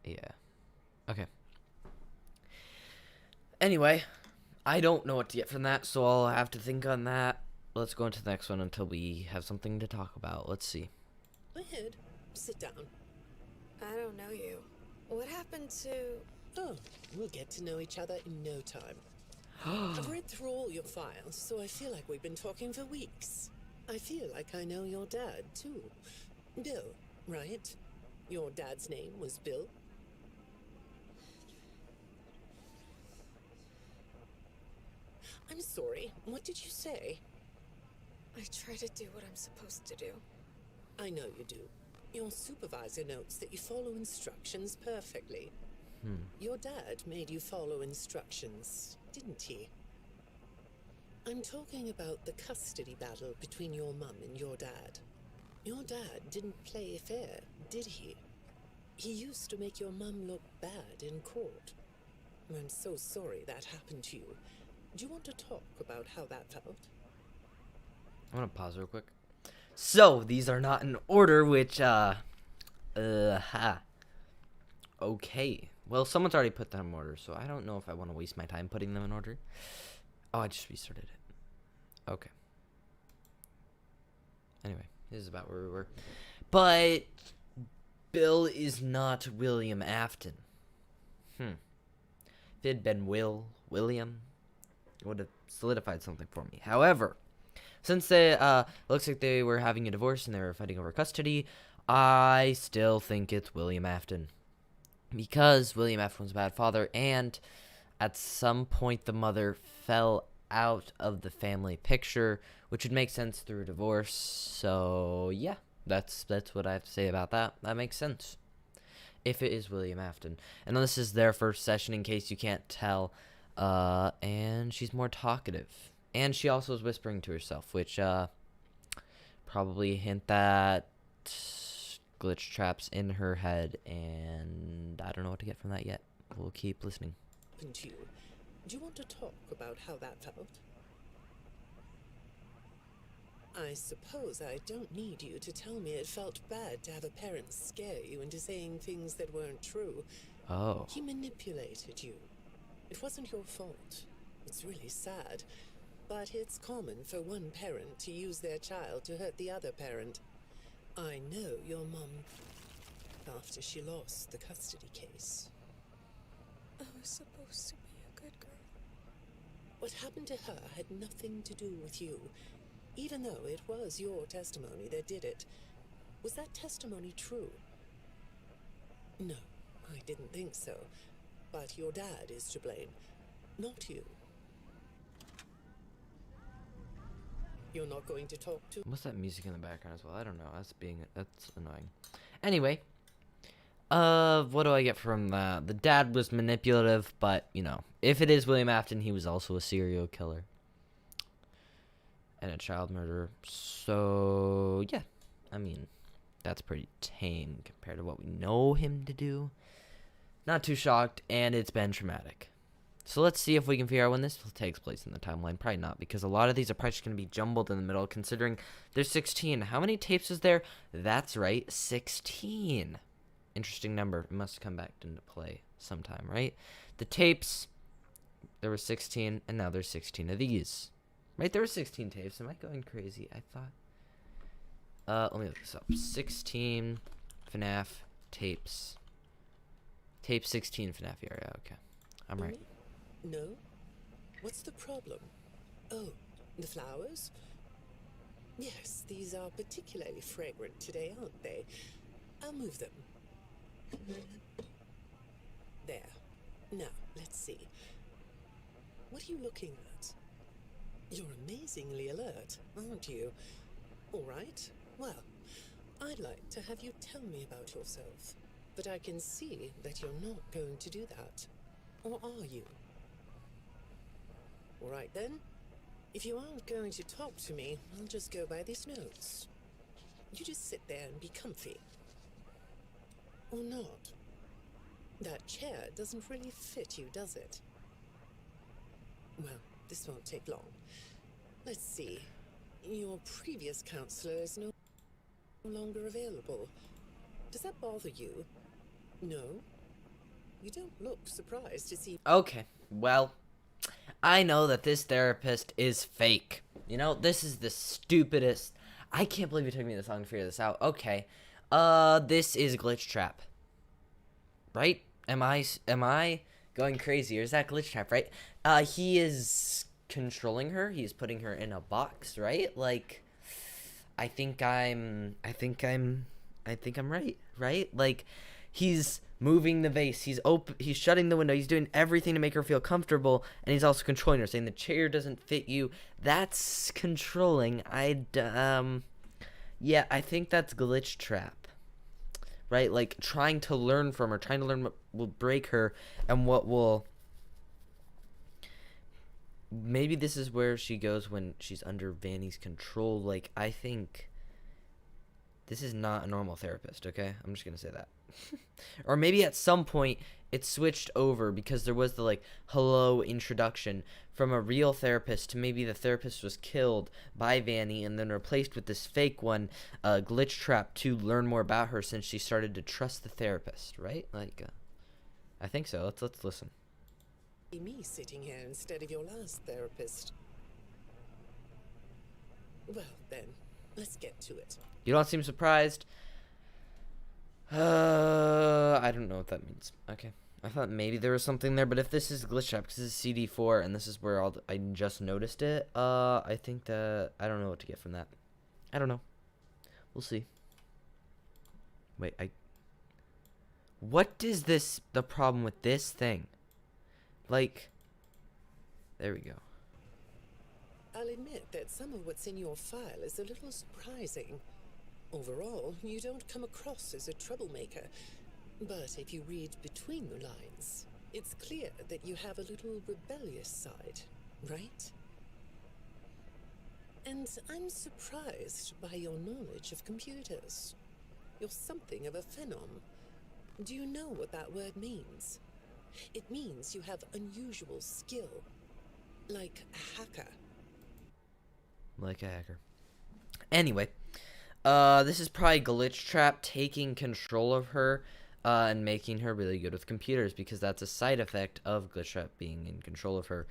[SPEAKER 1] yeah. Okay. Anyway, I don't know what to get from that, so I'll have to think on that. Let's go into the next one until we have something to talk about. Let's see.
[SPEAKER 6] Go ahead. Sit down.
[SPEAKER 7] I don't know you. What happened to...
[SPEAKER 6] Oh, we'll get to know each other in no time. I've read through all your files, so I feel like we've been talking for weeks. I feel like I know your dad, too. Bill, right? Your dad's name was Bill? I'm sorry, what did you say?
[SPEAKER 7] I try to do what I'm supposed to do.
[SPEAKER 6] I know you do. Your supervisor notes that you follow instructions perfectly. Your dad made you follow instructions, didn't he? I'm talking about the custody battle between your mum and your dad. Your dad didn't play fair, did he? He used to make your mum look bad in court. I'm so sorry that happened to you. Do you want to talk about how that felt?
[SPEAKER 1] I'm gonna pause real quick. So, these are not in order, which, Okay. Well, someone's already put them in order, so I don't know if I want to waste my time putting them in order. Oh, I just restarted it. Okay. Anyway, this is about where we were. But Bill is not William Afton. If it had been William, it would have solidified something for me. However, since they looks like they were having a divorce and they were fighting over custody, I still think it's William Afton. Because William Afton was a bad father, and at some point the mother fell out of the family picture, which would make sense through a divorce. So yeah, that's what I have to say about that. That makes sense if it is William Afton. And this is their first session, in case you can't tell. And she's more talkative, and she also is whispering to herself, which probably hint that glitch traps in her head, and I don't know what to get from that yet. We'll keep listening.
[SPEAKER 6] And you, do you want to talk about how that felt? I suppose I don't need you to tell me it felt bad to have a parent scare you into saying things that weren't true.
[SPEAKER 1] Oh.
[SPEAKER 6] He manipulated you. It wasn't your fault. It's really sad, but it's common for one parent to use their child to hurt the other parent. I know your mum, after she lost the custody case.
[SPEAKER 7] I was supposed to be a good girl.
[SPEAKER 6] What happened to her had nothing to do with you, even though it was your testimony that did it. Was that testimony true? No, I didn't think so. But your dad is to blame, not you. You're not going to talk to...
[SPEAKER 1] What's that music in the background as well? I don't know. That's annoying. Anyway, what do I get from that? The dad was manipulative, but you know, if it is William Afton, he was also a serial killer and a child murderer. So yeah, I mean, that's pretty tame compared to what we know him to do. Not too shocked, and it's been traumatic. So let's see if we can figure out when this takes place in the timeline. Probably not, because a lot of these are probably going to be jumbled in the middle, considering there's 16. How many tapes is there? That's right, 16. Interesting number. It must come back into play sometime, right? The tapes, there were 16, and now there's 16 of these. Right, there were 16 tapes. Am I going crazy? I thought... let me look this up. 16 FNAF tapes. Tape 16 FNAF area. Okay, I'm right.
[SPEAKER 6] No? What's the problem? Oh, the flowers? Yes, these are particularly fragrant today, aren't they? I'll move them. There. Now, let's see. What are you looking at? You're amazingly alert, aren't you? All right. Well, I'd like to have you tell me about yourself. But I can see that you're not going to do that. Or are you? All right then. If you aren't going to talk to me, I'll just go by these notes. You just sit there and be comfy. Or not. That chair doesn't really fit you, does it? Well, this won't take long. Let's see. Your previous counselor is no longer available. Does that bother you? No? You don't look surprised to see...
[SPEAKER 1] Okay, well, I know that this therapist is fake. You know, this is the stupidest... I can't believe it took me this long to figure this out. Okay, this is Glitch Trap. Right? Am I going crazy? Or is that Glitch Trap, right? He is controlling her. He's putting her in a box, right? Like, I think I'm right, right? Like, he's moving the vase, he's shutting the window, he's doing everything to make her feel comfortable, and he's also controlling her, saying the chair doesn't fit you. That's controlling. Yeah, I think that's Glitch Trap, right? Like, trying to learn from her, trying to learn what will break her, and what will... Maybe this is where she goes when she's under Vanny's control. Like, I think... This is not a normal therapist, okay? I'm just going to say that. Or maybe at some point it switched over because there was the, like, hello introduction from a real therapist to maybe the therapist was killed by Vanny and then replaced with this fake one, Glitch Trap, to learn more about her since she started to trust the therapist, right? Like, I think so. Let's listen.
[SPEAKER 6] Me sitting here instead of your last therapist. Well, then, let's get to it.
[SPEAKER 1] You don't seem surprised. I don't know what that means. Okay. I thought maybe there was something there, but if this is Glitch Trap, because this is CD4, and this is where I just noticed it, I think that I don't know what to get from that. I don't know. We'll see. Wait, what is the problem with this thing? Like, there we go.
[SPEAKER 6] I'll admit that some of what's in your file is a little surprising. Overall, you don't come across as a troublemaker. But if you read between the lines, it's clear that you have a little rebellious side, right? And I'm surprised by your knowledge of computers. You're something of a phenom. Do you know what that word means? It means you have unusual skill. Like a hacker.
[SPEAKER 1] Like a hacker. Anyway, this is probably Glitch Trap taking control of her and making her really good with computers, because that's a side effect of Glitch Trap being in control of her.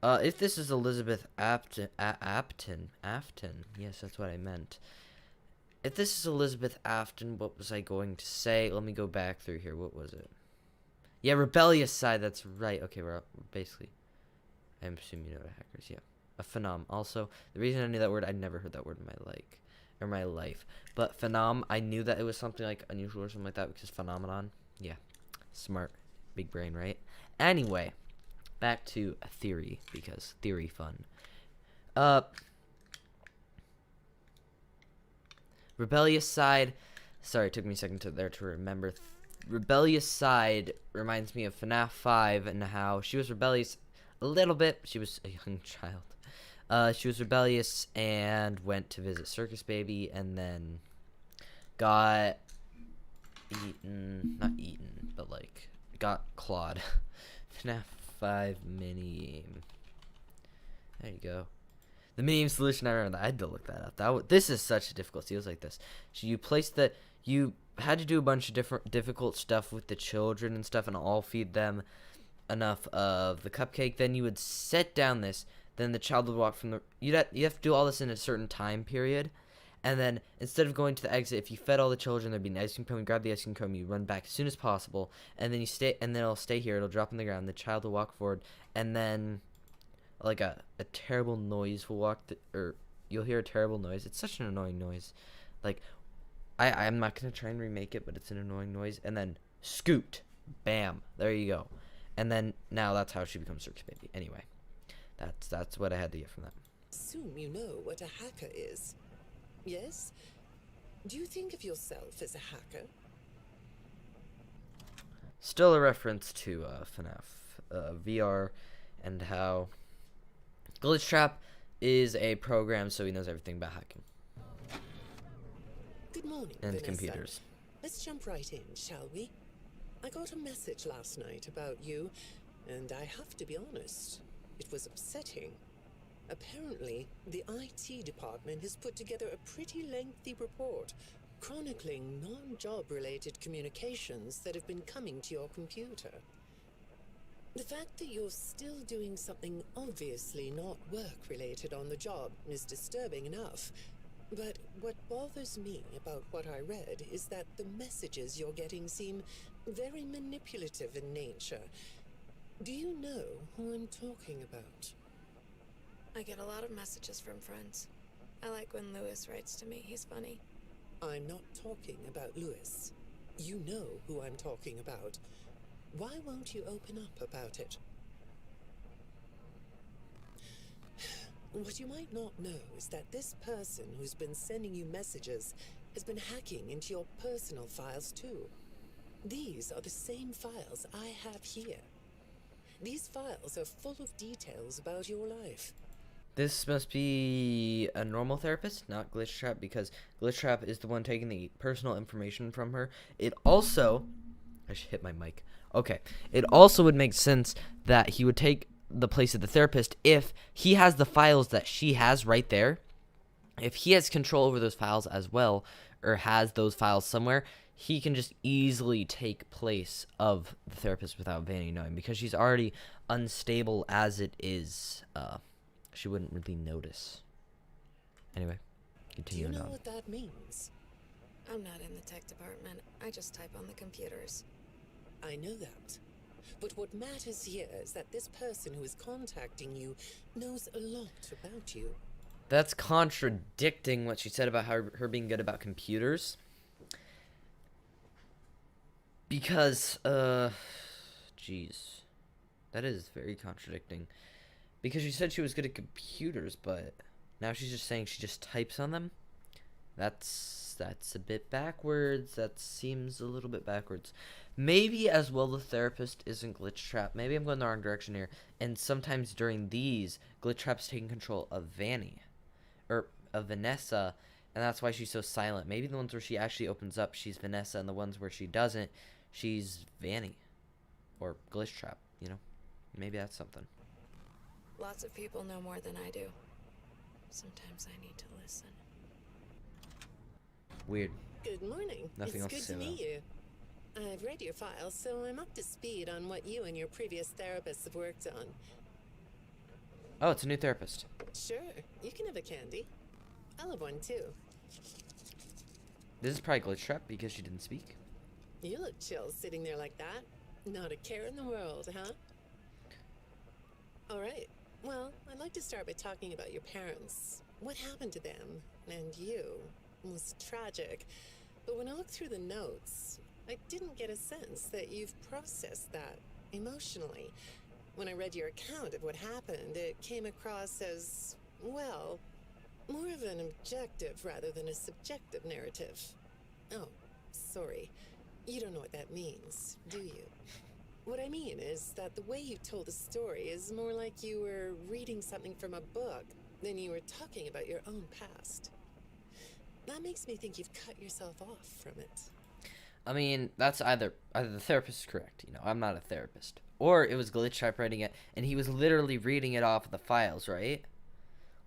[SPEAKER 1] If this is Elizabeth Afton, yes, that's what I meant. If this is Elizabeth Afton, what was I going to say? Let me go back through here. What was it? Yeah, rebellious side, that's right. Okay, we're basically, I'm assuming you know what a hacker is, yeah. A phenom. Also, the reason I knew that word, I'd never heard that word in my life. But phenom, I knew that it was something like unusual or something like that, because phenomenon, yeah. Smart. Big brain, right? Anyway, back to a theory, because theory fun. Rebellious side. Sorry, it took me a second to remember. Rebellious side reminds me of FNAF 5 and how she was rebellious a little bit. She was a young child. She was rebellious and went to visit Circus Baby and then got eaten. Not eaten, but like got clawed. FNAF 5 mini. There you go. The meme solution, I remember that. I had to look that up. This is such a difficult. See, it was like this. So you had to do a bunch of difficult stuff with the children and stuff, and all feed them enough of the cupcake. Then you would set down this. Then the child would walk from the. You have to do all this in a certain time period, and then instead of going to the exit, if you fed all the children, there'd be an ice cream cone. You grab the ice cream cone, you run back as soon as possible, and then you stay. And then it'll stay here. It'll drop on the ground. The child will walk forward, and then like a terrible noise will or you'll hear a terrible noise. It's such an annoying noise. Like I'm not gonna try and remake it, but it's an annoying noise. And then scoot, bam, there you go. And then now that's how she becomes Circus Baby. Anyway, that's what I had to get from that.
[SPEAKER 6] Assume you know what a hacker is. Yes? Do you think of yourself as a hacker?
[SPEAKER 1] Still a reference to FNAF VR and how Glitchtrap is a program, so he knows everything about hacking
[SPEAKER 6] Good morning,
[SPEAKER 1] and
[SPEAKER 6] Vanessa.
[SPEAKER 1] computers.
[SPEAKER 6] Let's jump right in, shall we? I got a message last night about you, and I have to be honest, it was upsetting. Apparently, the IT department has put together a pretty lengthy report chronicling non-job-related communications that have been coming to your computer. The fact that you're still doing something obviously not work-related on the job is disturbing enough. But what bothers me about what I read is that the messages you're getting seem very manipulative in nature. Do you know who I'm talking about?
[SPEAKER 7] I get a lot of messages from friends. I like when Lewis writes to me. He's funny.
[SPEAKER 6] I'm not talking about Lewis. You know who I'm talking about. Why won't you open up about it? What you might not know is that this person who's been sending you messages has been hacking into your personal files too. These are the same files I have here. These files are full of details about your life.
[SPEAKER 1] This must be a normal therapist, not Glitchtrap, because Glitchtrap is the one taking the personal information from her. It also... I should hit my mic. Okay. It also would make sense that he would take the place of the therapist if he has the files that she has right there. If he has control over those files as well, or has those files somewhere, he can just easily take place of the therapist without Vanny knowing, because she's already unstable as it is. She wouldn't really notice. Anyway,
[SPEAKER 6] Do you
[SPEAKER 1] continue
[SPEAKER 6] know
[SPEAKER 1] on.
[SPEAKER 6] what that means?
[SPEAKER 7] I'm not in the tech department. I just type on the computers.
[SPEAKER 6] I know that. But what matters here is that this person who is contacting you knows a lot about you.
[SPEAKER 1] That's contradicting what she said about her being good about computers. Because, jeez. That is very contradicting. Because she said she was good at computers, but now she's just saying she just types on them? That's a bit backwards. That seems a little bit backwards. Maybe as well the therapist isn't Glitchtrap. Maybe I'm going the wrong direction here. And sometimes during these, Glitchtrap's taking control of Vanny. Or of Vanessa. And that's why she's so silent. Maybe the ones where she actually opens up, she's Vanessa. And the ones where she doesn't, she's Vanny. Or Glitchtrap, you know? Maybe that's something.
[SPEAKER 7] Lots of people know more than I do. Sometimes I need to listen.
[SPEAKER 1] Weird.
[SPEAKER 6] Good morning.
[SPEAKER 1] Nothing
[SPEAKER 6] It's
[SPEAKER 1] else to
[SPEAKER 6] good
[SPEAKER 1] say
[SPEAKER 6] to
[SPEAKER 1] about
[SPEAKER 6] meet you. I've read your file, so I'm up to speed on what you and your previous therapists have worked on.
[SPEAKER 1] Oh, it's a new therapist.
[SPEAKER 6] Sure, you can have a candy. I'll have one too.
[SPEAKER 1] This is probably Glitchtrap because she didn't speak.
[SPEAKER 6] You look chill sitting there like that. Not a care in the world, huh? All right. Well, I'd like to start by talking about your parents. What happened to them and you? It was tragic. But when I look through the notes, I didn't get a sense that you've processed that emotionally. When I read your account of what happened, it came across as, well, more of an objective rather than a subjective narrative. Oh, sorry. You don't know what that means, do you? What I mean is that the way you told the story is more like you were reading something from a book than you were talking about your own past. That makes me think you've cut yourself off from it.
[SPEAKER 1] I mean, that's either the therapist is correct, you know, I'm not a therapist. Or it was Glitch typewriting it, and he was literally reading it off of the files, right?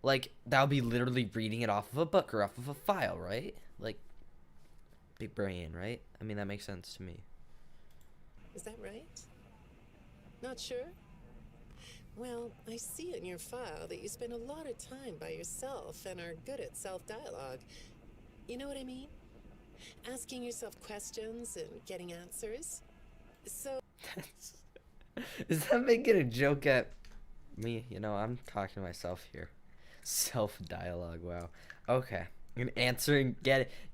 [SPEAKER 1] Like, that would be literally reading it off of a book or off of a file, right? Like, big brain, right? I mean, that makes sense to me.
[SPEAKER 6] Is that right? Not sure? Well, I see in your file that you spend a lot of time by yourself and are good at self-dialogue. You know what I mean? Asking yourself questions and getting answers. So...
[SPEAKER 1] Is that making a joke at me? You know, I'm talking to myself here. Self-dialogue, wow. Okay. And answering,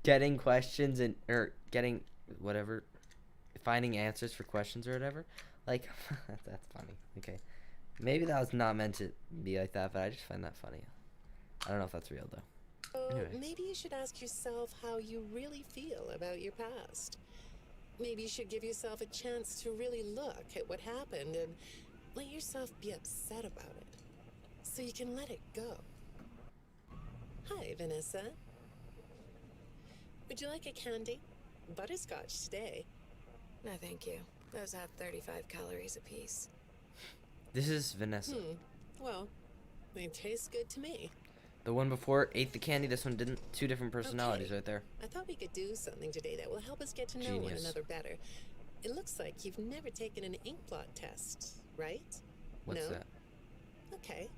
[SPEAKER 1] getting questions and, or getting, whatever, finding answers for questions or whatever. Like, that's funny. Okay. Maybe that was not meant to be like that, but I just find that funny. I don't know if that's real, though. Anyway.
[SPEAKER 6] Maybe you should ask yourself how you really feel about your past. Maybe you should give yourself a chance to really look at what happened and let yourself be upset about it, so you can let it go. Hi, Vanessa. Would you like a candy? Butterscotch today.
[SPEAKER 7] No, thank you. Those have 35 calories apiece.
[SPEAKER 1] This is Vanessa.
[SPEAKER 6] Well, they taste good to me.
[SPEAKER 1] The one before ate the candy, this one didn't. Two different personalities right there.
[SPEAKER 6] I thought we could do something today that will help us get to know one
[SPEAKER 1] Genius.
[SPEAKER 6] another better. It looks like you've never taken an ink blot test, right?
[SPEAKER 1] What's
[SPEAKER 6] No?
[SPEAKER 1] that?
[SPEAKER 6] Okay.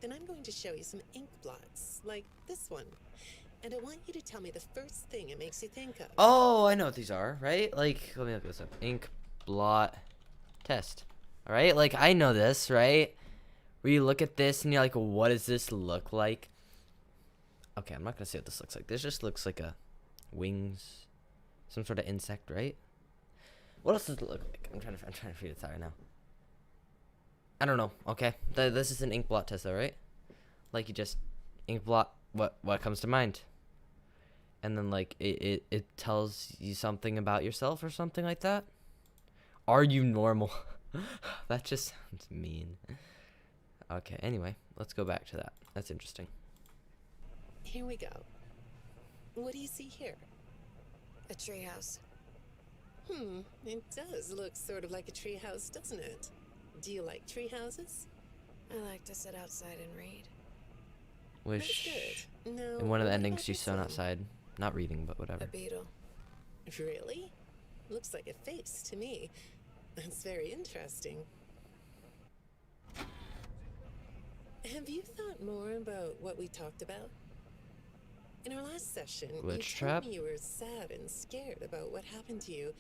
[SPEAKER 6] Then I'm going to show you some ink blots, like this one. And I want you to tell me the first thing it makes you think of.
[SPEAKER 1] Oh, I know what these are, right? Like, let me look this up. Ink blot test. All right, like I know this, right? Where you look at this and you're like, what does this look like? Okay, I'm not gonna say what this looks like. This just looks like a wings, some sort of insect, right? What else does it look like? I'm trying to figure this out right now. I don't know. Okay, this is an ink blot test, though, right? Like you just ink blot what comes to mind, and then like it tells you something about yourself or something like that. Are you normal? That just sounds mean. Okay, anyway, let's go back to that. That's interesting.
[SPEAKER 6] Here we go. What do you see here?
[SPEAKER 7] A treehouse.
[SPEAKER 6] It does look sort of like a treehouse, doesn't it? Do you like treehouses?
[SPEAKER 7] I like to sit outside and read.
[SPEAKER 1] Wish
[SPEAKER 6] That's good. No,
[SPEAKER 1] in one of the
[SPEAKER 6] what
[SPEAKER 1] endings
[SPEAKER 6] about
[SPEAKER 1] she's
[SPEAKER 6] this
[SPEAKER 1] sewn
[SPEAKER 6] one?
[SPEAKER 1] outside, not reading, but whatever.
[SPEAKER 7] A beetle.
[SPEAKER 6] Really? Looks like a face to me. That's very interesting. Have you thought more about what we talked about? In our last session,
[SPEAKER 1] Glitch
[SPEAKER 6] you
[SPEAKER 1] trap?
[SPEAKER 6] told me you were sad and scared about what happened to you.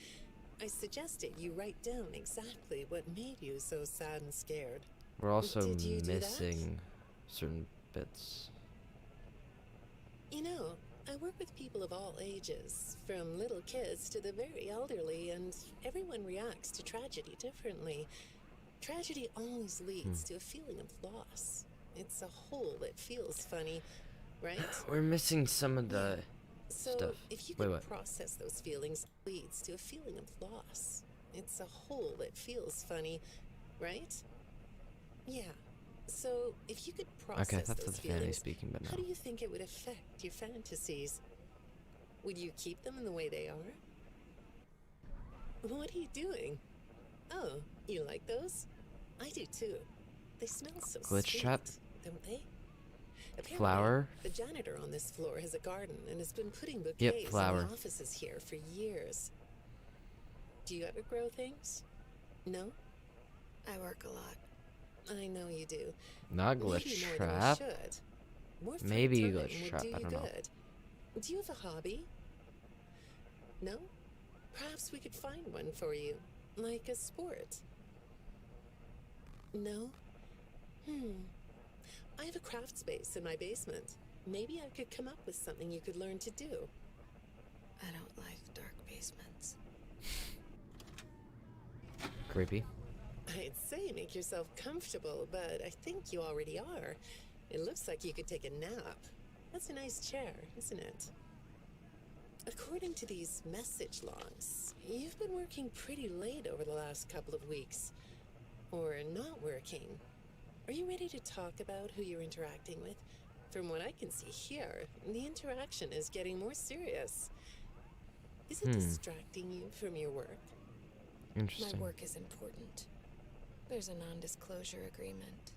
[SPEAKER 6] I suggested you write down exactly what made you so sad and scared.
[SPEAKER 1] We're also
[SPEAKER 6] Did you do that?
[SPEAKER 1] missing certain bits.
[SPEAKER 6] You know, I work with people of all ages, from little kids to the very elderly, and everyone reacts to tragedy differently. Tragedy always leads to a feeling of loss. It's a hole that feels funny, right?
[SPEAKER 1] We're missing some of the
[SPEAKER 6] So,
[SPEAKER 1] stuff.
[SPEAKER 6] if you
[SPEAKER 1] Wait,
[SPEAKER 6] can
[SPEAKER 1] what?
[SPEAKER 6] process those feelings, leads to a feeling of loss. It's a hole that feels funny, right? Yeah. So, if you could process
[SPEAKER 1] Okay, that's
[SPEAKER 6] those
[SPEAKER 1] the fanny
[SPEAKER 6] feelings,
[SPEAKER 1] speaking, but
[SPEAKER 6] how
[SPEAKER 1] no.
[SPEAKER 6] do you think it would affect your fantasies? Would you keep them in the way they are? What are you doing? Oh, you like those? I do too. They smell so
[SPEAKER 1] Glitch
[SPEAKER 6] sweet,
[SPEAKER 1] trap?
[SPEAKER 6] don't they? Apparently,
[SPEAKER 1] Flower?
[SPEAKER 6] the janitor on this floor has a garden and has been putting bouquets in
[SPEAKER 1] flower.
[SPEAKER 6] the offices here for years. Do you ever grow things? No?
[SPEAKER 7] I work a lot.
[SPEAKER 6] I know you do.
[SPEAKER 1] Not
[SPEAKER 6] Maybe
[SPEAKER 1] glitch
[SPEAKER 6] more than you
[SPEAKER 1] trap.
[SPEAKER 6] should. More free
[SPEAKER 1] Maybe
[SPEAKER 6] time
[SPEAKER 1] glitch
[SPEAKER 6] would
[SPEAKER 1] trap,
[SPEAKER 6] do
[SPEAKER 1] I
[SPEAKER 6] you
[SPEAKER 1] don't know.
[SPEAKER 6] good. Do you have a hobby? No? Perhaps we could find one for you, like a sport. No? I have a craft space in my basement. Maybe I could come up with something you could learn to do.
[SPEAKER 7] I don't like dark basements.
[SPEAKER 1] Creepy.
[SPEAKER 6] I'd say make yourself comfortable, but I think you already are. It looks like you could take a nap. That's a nice chair, isn't it? According to these message logs, you've been working pretty late over the last couple of weeks. Or not working. Are you ready to talk about who you're interacting with? From what I can see here, the interaction is getting more serious. Is it distracting you from your work?
[SPEAKER 1] Interesting.
[SPEAKER 7] My work is important. There's a non-disclosure agreement.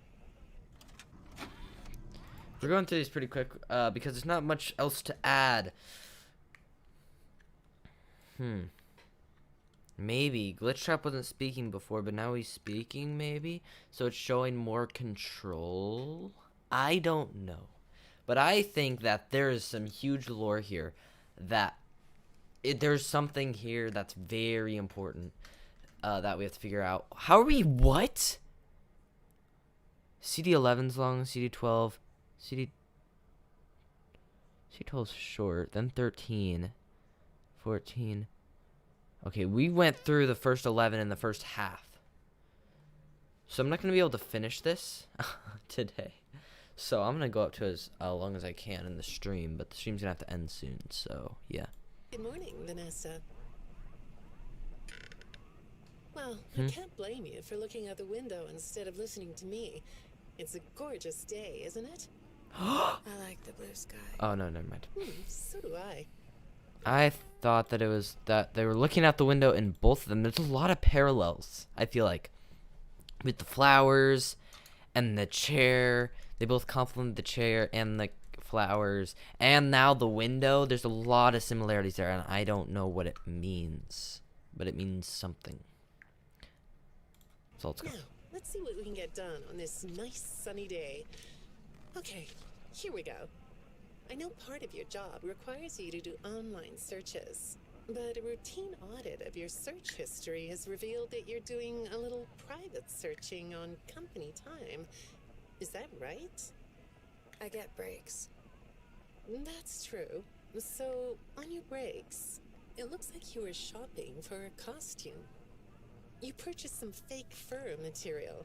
[SPEAKER 1] We're going through these pretty quick because there's not much else to add. Maybe Glitch Trap wasn't speaking before, but now he's speaking, maybe, so it's showing more control. I don't know, but I think that there is some huge lore here, that there's something here that's very important that we have to figure out. How are we? What? CD11's long, CD12, CD12's short, then 13, 14. Okay, we went through the first 11 in the first half. So I'm not going to be able to finish this today. So I'm going to go up to as long as I can in the stream, but the stream's going to have to end soon, so yeah.
[SPEAKER 6] Good morning, Vanessa. Well, I can't blame you for looking out the window instead of listening to me. It's a gorgeous day, isn't it?
[SPEAKER 7] I like the blue sky.
[SPEAKER 1] Oh, no, never mind.
[SPEAKER 6] So do I.
[SPEAKER 1] I thought that it was that they were looking out the window in both of them. There's a lot of parallels, I feel like, with the flowers and the chair. They both complement the chair and the flowers. And now the window. There's a lot of similarities there, and I don't know what it means. But it means something. So let's go.
[SPEAKER 6] Now, let's see what we can get done on this nice sunny day. Okay, here we go. I know part of your job requires you to do online searches, but a routine audit of your search history has revealed that you're doing a little private searching on company time. Is that right?
[SPEAKER 7] I get breaks.
[SPEAKER 6] That's true. So, on your breaks, it looks like you were shopping for a costume. You purchased some fake fur material.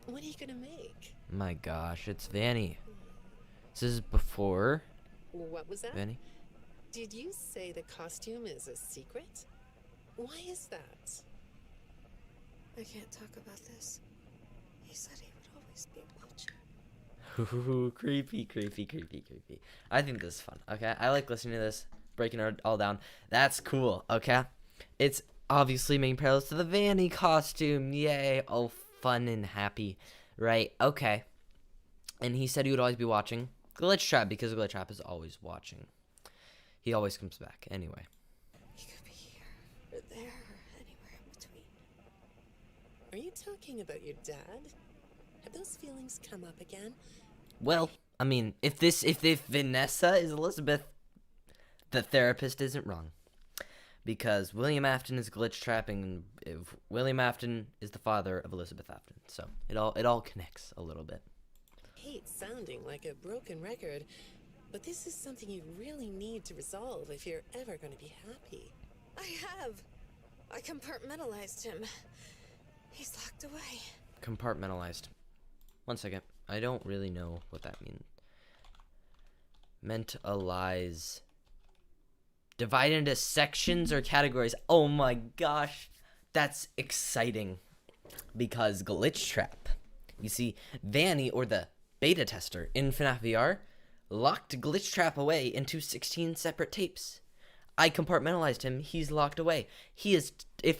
[SPEAKER 6] What are you gonna make?
[SPEAKER 1] My gosh, it's Vanny. This is before
[SPEAKER 6] What was that?
[SPEAKER 1] Vanny.
[SPEAKER 6] Did you say the costume is a secret? Why is that?
[SPEAKER 7] I can't talk about this. He said he would always be watching.
[SPEAKER 1] Ooh, creepy, creepy, creepy, creepy. I think this is fun, okay? I like listening to this, breaking it all down. That's cool, okay? It's obviously making parallels to the Vanny costume. Yay, all fun and happy, right? Okay. And he said he would always be watching Glitch Trap, because Glitch Trap is always watching. He always comes back, anyway.
[SPEAKER 7] He could be here, or there, or anywhere in between.
[SPEAKER 6] Are you talking about your dad? Have those feelings come up again?
[SPEAKER 1] Well, I mean, if Vanessa is Elizabeth, the therapist isn't wrong. Because William Afton is Glitch Trapping, and if William Afton is the father of Elizabeth Afton. So it all connects a little bit.
[SPEAKER 6] I hate sounding like a broken record, but this is something you really need to resolve if you're ever going to be happy.
[SPEAKER 7] I have. I compartmentalized him. He's locked away.
[SPEAKER 1] Compartmentalized. One second. I don't really know what that means. Mentalize. Divide into sections or categories. Oh my gosh. That's exciting. Because Glitch Trap. You see, Vanny, or the beta tester in FNAF VR, locked Glitch Trap away into 16 separate tapes. I compartmentalized him. He's locked away. He is, I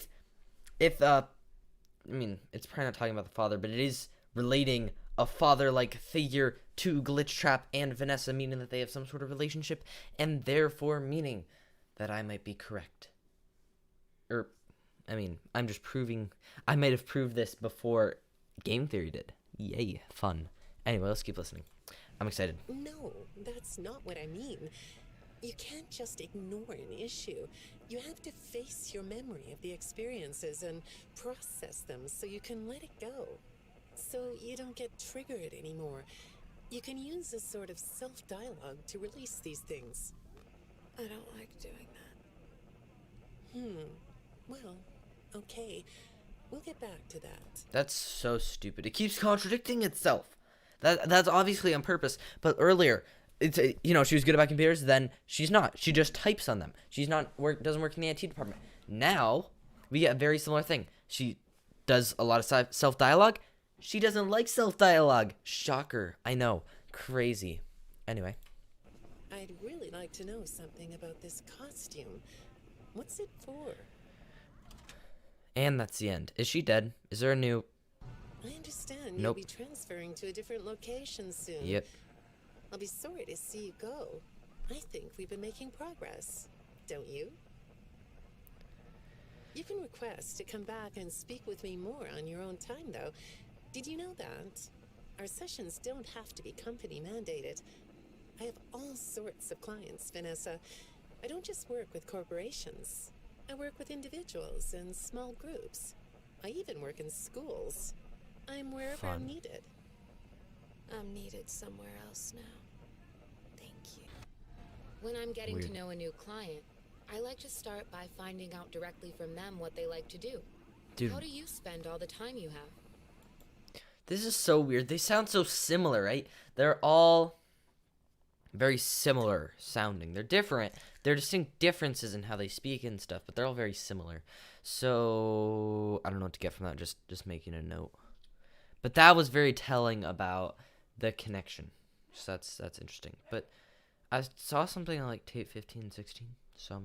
[SPEAKER 1] mean, it's probably not talking about the father, but it is relating a father-like figure to Glitch Trap and Vanessa, meaning that they have some sort of relationship, and therefore meaning that I might be correct. I mean, I'm just proving, I might have proved this before Game Theory did. Yay, fun. Anyway, let's keep listening. I'm excited.
[SPEAKER 6] No, that's not what I mean. You can't just ignore an issue. You have to face your memory of the experiences and process them so you can let it go. So you don't get triggered anymore. You can use a sort of self-dialogue to release these things.
[SPEAKER 7] I don't like doing that.
[SPEAKER 6] Well, okay. We'll get back to that.
[SPEAKER 1] That's so stupid. It keeps contradicting itself. That's obviously on purpose. But earlier, it's she was good about computers. Then she's not. She just types on them. She's not doesn't work in the IT department. Now we get a very similar thing. She does a lot of self dialogue. She doesn't like self dialogue. Shocker. I know. Crazy. Anyway.
[SPEAKER 6] I'd really like to know something about this costume. What's it for?
[SPEAKER 1] And that's the end. Is she dead? Is there a new...
[SPEAKER 6] I understand
[SPEAKER 1] Nope.
[SPEAKER 6] you'll be transferring to a different location soon.
[SPEAKER 1] Yep.
[SPEAKER 6] I'll be sorry to see you go. I think we've been making progress. Don't you? You can request to come back and speak with me more on your own time, though. Did you know that? Our sessions don't have to be company mandated. I have all sorts of clients, Vanessa. I don't just work with corporations. I work with individuals and small groups. I even work in schools. I'm wherever
[SPEAKER 1] Fun.
[SPEAKER 6] I'm needed.
[SPEAKER 7] I'm needed somewhere else now. Thank you. When I'm getting
[SPEAKER 1] Weird.
[SPEAKER 7] to know a new client, I like to start by finding out directly from them what they like to do.
[SPEAKER 1] Dude,
[SPEAKER 7] How do you spend all the time you have?
[SPEAKER 1] this is so weird. They sound so similar, right? They're all very similar sounding. They're different. There are distinct differences in how they speak and stuff, but they're all very similar. So I don't know what to get from that. Just making a note. But that was very telling about the connection. So that's interesting. But I saw something on like tape 15, 16. So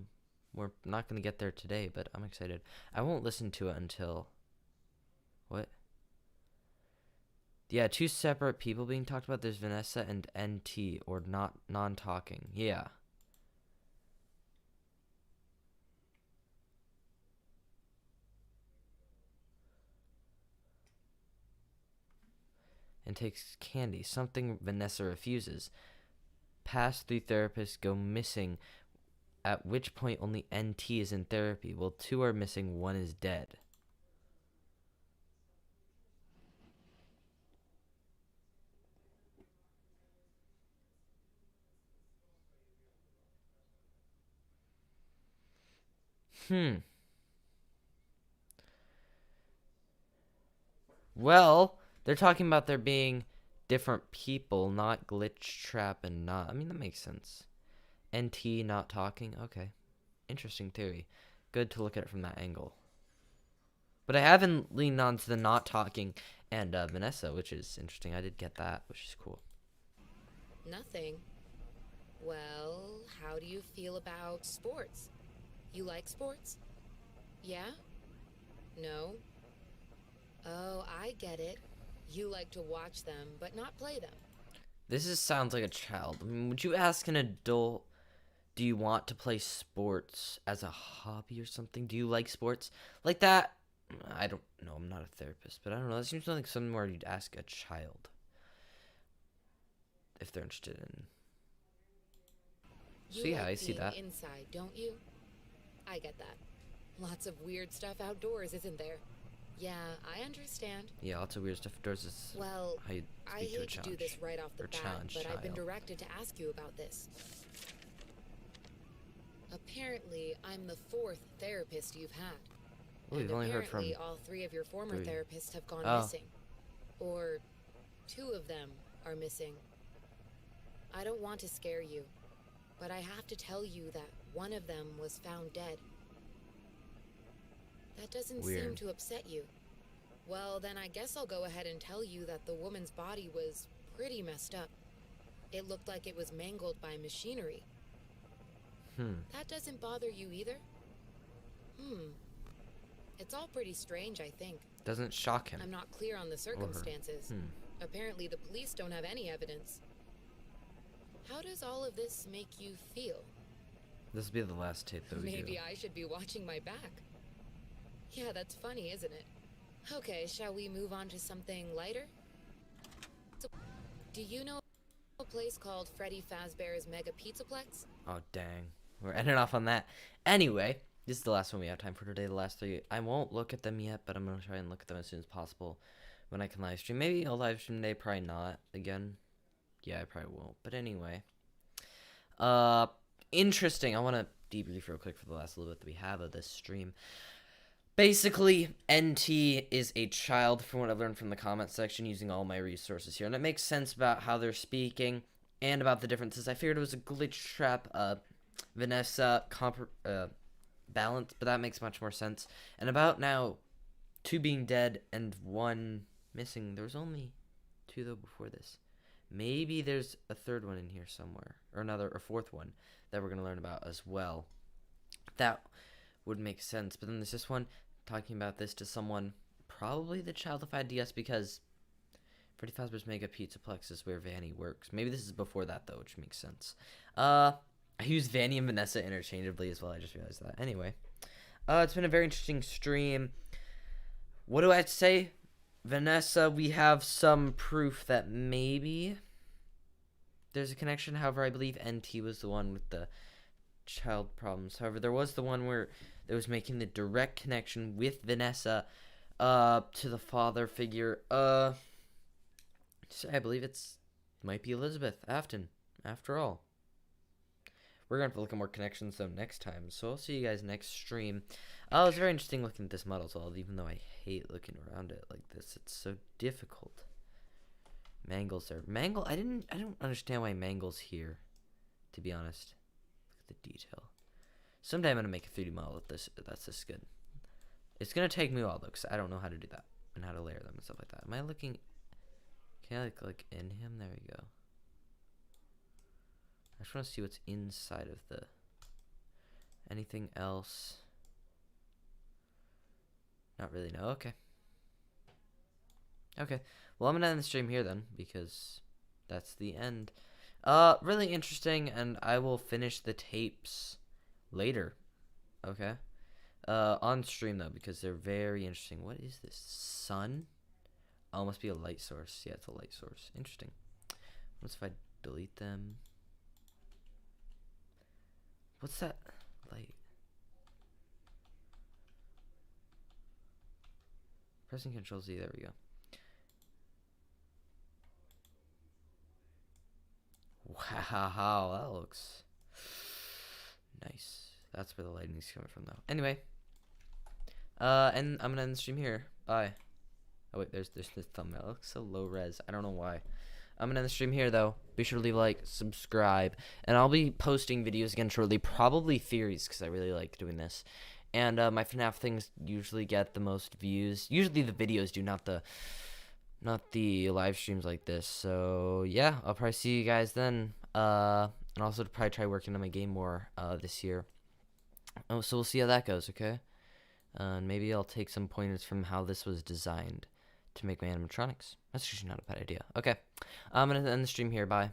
[SPEAKER 1] we're not going to get there today, but I'm excited. I won't listen to it until... What? Yeah, two separate people being talked about. There's Vanessa and NT, or not non-talking. Yeah. And takes candy, something Vanessa refuses. Past 3 therapists go missing, at which point only NT is in therapy. Well, 2 are missing, 1 is dead. Well, they're talking about there being different people, not Glitch Trap and not... I mean, that makes sense. NT not talking? Okay. Interesting theory. Good to look at it from that angle. But I haven't leaned on to the not talking and Vanessa, which is interesting. I did get that, which is cool.
[SPEAKER 7] Nothing. Well, how do you feel about sports? You like sports? Yeah? No? Oh, I get it. You like to watch them, but not play them.
[SPEAKER 1] Sounds like a child. I mean, would you ask an adult, do you want to play sports as a hobby or something? Do you like sports? Like that? I don't know. I'm not a therapist, but I don't know. That seems like something where you'd ask a child if they're interested in. So
[SPEAKER 7] You
[SPEAKER 1] yeah,
[SPEAKER 7] like
[SPEAKER 1] I see
[SPEAKER 7] being
[SPEAKER 1] that.
[SPEAKER 7] inside, don't you? I get that. Lots of weird stuff outdoors, isn't there? Yeah, I understand.
[SPEAKER 1] Yeah, lots of weird stuff outdoors is
[SPEAKER 7] Well,
[SPEAKER 1] how you
[SPEAKER 7] I
[SPEAKER 1] speak to a
[SPEAKER 7] hate to do
[SPEAKER 1] challenge.
[SPEAKER 7] this right off the
[SPEAKER 1] or
[SPEAKER 7] bat,
[SPEAKER 1] challenge
[SPEAKER 7] but I've been
[SPEAKER 1] child.
[SPEAKER 7] directed to ask you about this. Apparently, I'm the 4th therapist you've had.
[SPEAKER 1] Oh, we've
[SPEAKER 7] And
[SPEAKER 1] only heard from
[SPEAKER 7] apparently all 3 of your former
[SPEAKER 1] 3.
[SPEAKER 7] therapists have gone
[SPEAKER 1] Oh.
[SPEAKER 7] missing. Or 2 of them are missing. I don't want to scare you, but I have to tell you that one of them was found dead. That doesn't seem
[SPEAKER 1] Weird.
[SPEAKER 7] to upset you. Well, then I guess I'll go ahead and tell you that the woman's body was pretty messed up. It looked like it was mangled by machinery. That doesn't bother you either? It's all pretty strange, I think.
[SPEAKER 1] Doesn't shock him.
[SPEAKER 7] I'm not clear on the circumstances. Apparently the police don't have any evidence. How does all of this make you feel?
[SPEAKER 1] This will be the last tape that we do.
[SPEAKER 7] Maybe I should be watching my back. Yeah, that's funny, isn't it? Okay, shall we move on to something lighter? So, do you know a place called Freddy Fazbear's Mega Pizzaplex?
[SPEAKER 1] Oh, dang. We're ending off on that. Anyway, this is the last one we have time for today. The last 3. I won't look at them yet, but I'm going to try and look at them as soon as possible when I can live stream. Maybe I'll live stream today, probably not. Again, yeah, I probably won't. But anyway. Interesting. I want to debrief real quick for the last little bit that we have of this stream. Basically, NT is a child, from what I've learned from the comment section, using all my resources here. And it makes sense about how they're speaking and about the differences. I figured it was a glitch trap, Vanessa, balance, but that makes much more sense. And about now, 2 being dead and 1 missing. There was only 2, though, before this. Maybe there's a 3rd one in here somewhere, or a 4th one that we're going to learn about as well. That would make sense. But then there's this one talking about this to someone, probably the childified DS, because Freddy Fazbear's Mega Pizzaplex is where Vanny works. Maybe this is before that, though, which makes sense. I use Vanny and Vanessa interchangeably as well. I just realized that. Anyway, it's been a very interesting stream. What do I have to say? Vanessa, we have some proof that maybe there's a connection. However, I believe NT was the one with the child problems. However, there was the one where it was making the direct connection with Vanessa to the father figure. I believe might be Elizabeth Afton, after all. We're going to have to look at more connections, though, next time. So I'll see you guys next stream. It was very interesting looking at this model as well, even though I hate looking around it like this. It's so difficult. Mangle's there. Mangle, I don't understand why Mangle's here, to be honest. Look at the detail. Someday I'm going to make a 3D model that's this good. It's going to take me a while, though, because I don't know how to do that and how to layer them and stuff like that. Am I looking... Can I click in him? There we go. I just want to see what's inside of the... Anything else? Not really, no. Okay. Okay. Well, I'm going to end the stream here then, because that's the end. Really interesting, and I will finish the tapes later. Okay. On stream, though, because they're very interesting. What is this? Sun? Oh, must be a light source. Yeah, it's a light source. Interesting. What's if I delete them? What's that light? Pressing Control Z, there we go. Wow, that looks nice. That's where the lighting's coming from, though. Anyway, and I'm gonna end the stream here. Bye. Oh wait, there's this thumbnail. It looks so low res. I don't know why. I'm gonna end the stream here, though. Be sure to leave a like, subscribe, and I'll be posting videos again shortly. Probably theories, because I really like doing this. And my FNAF things usually get the most views. Usually the videos do, not the live streams like this. So yeah, I'll probably see you guys then. And also to probably try working on my game more this year. Oh, so we'll see how that goes, okay? And maybe I'll take some pointers from how this was designed to make my animatronics. That's actually not a bad idea. Okay, I'm gonna end the stream here. Bye.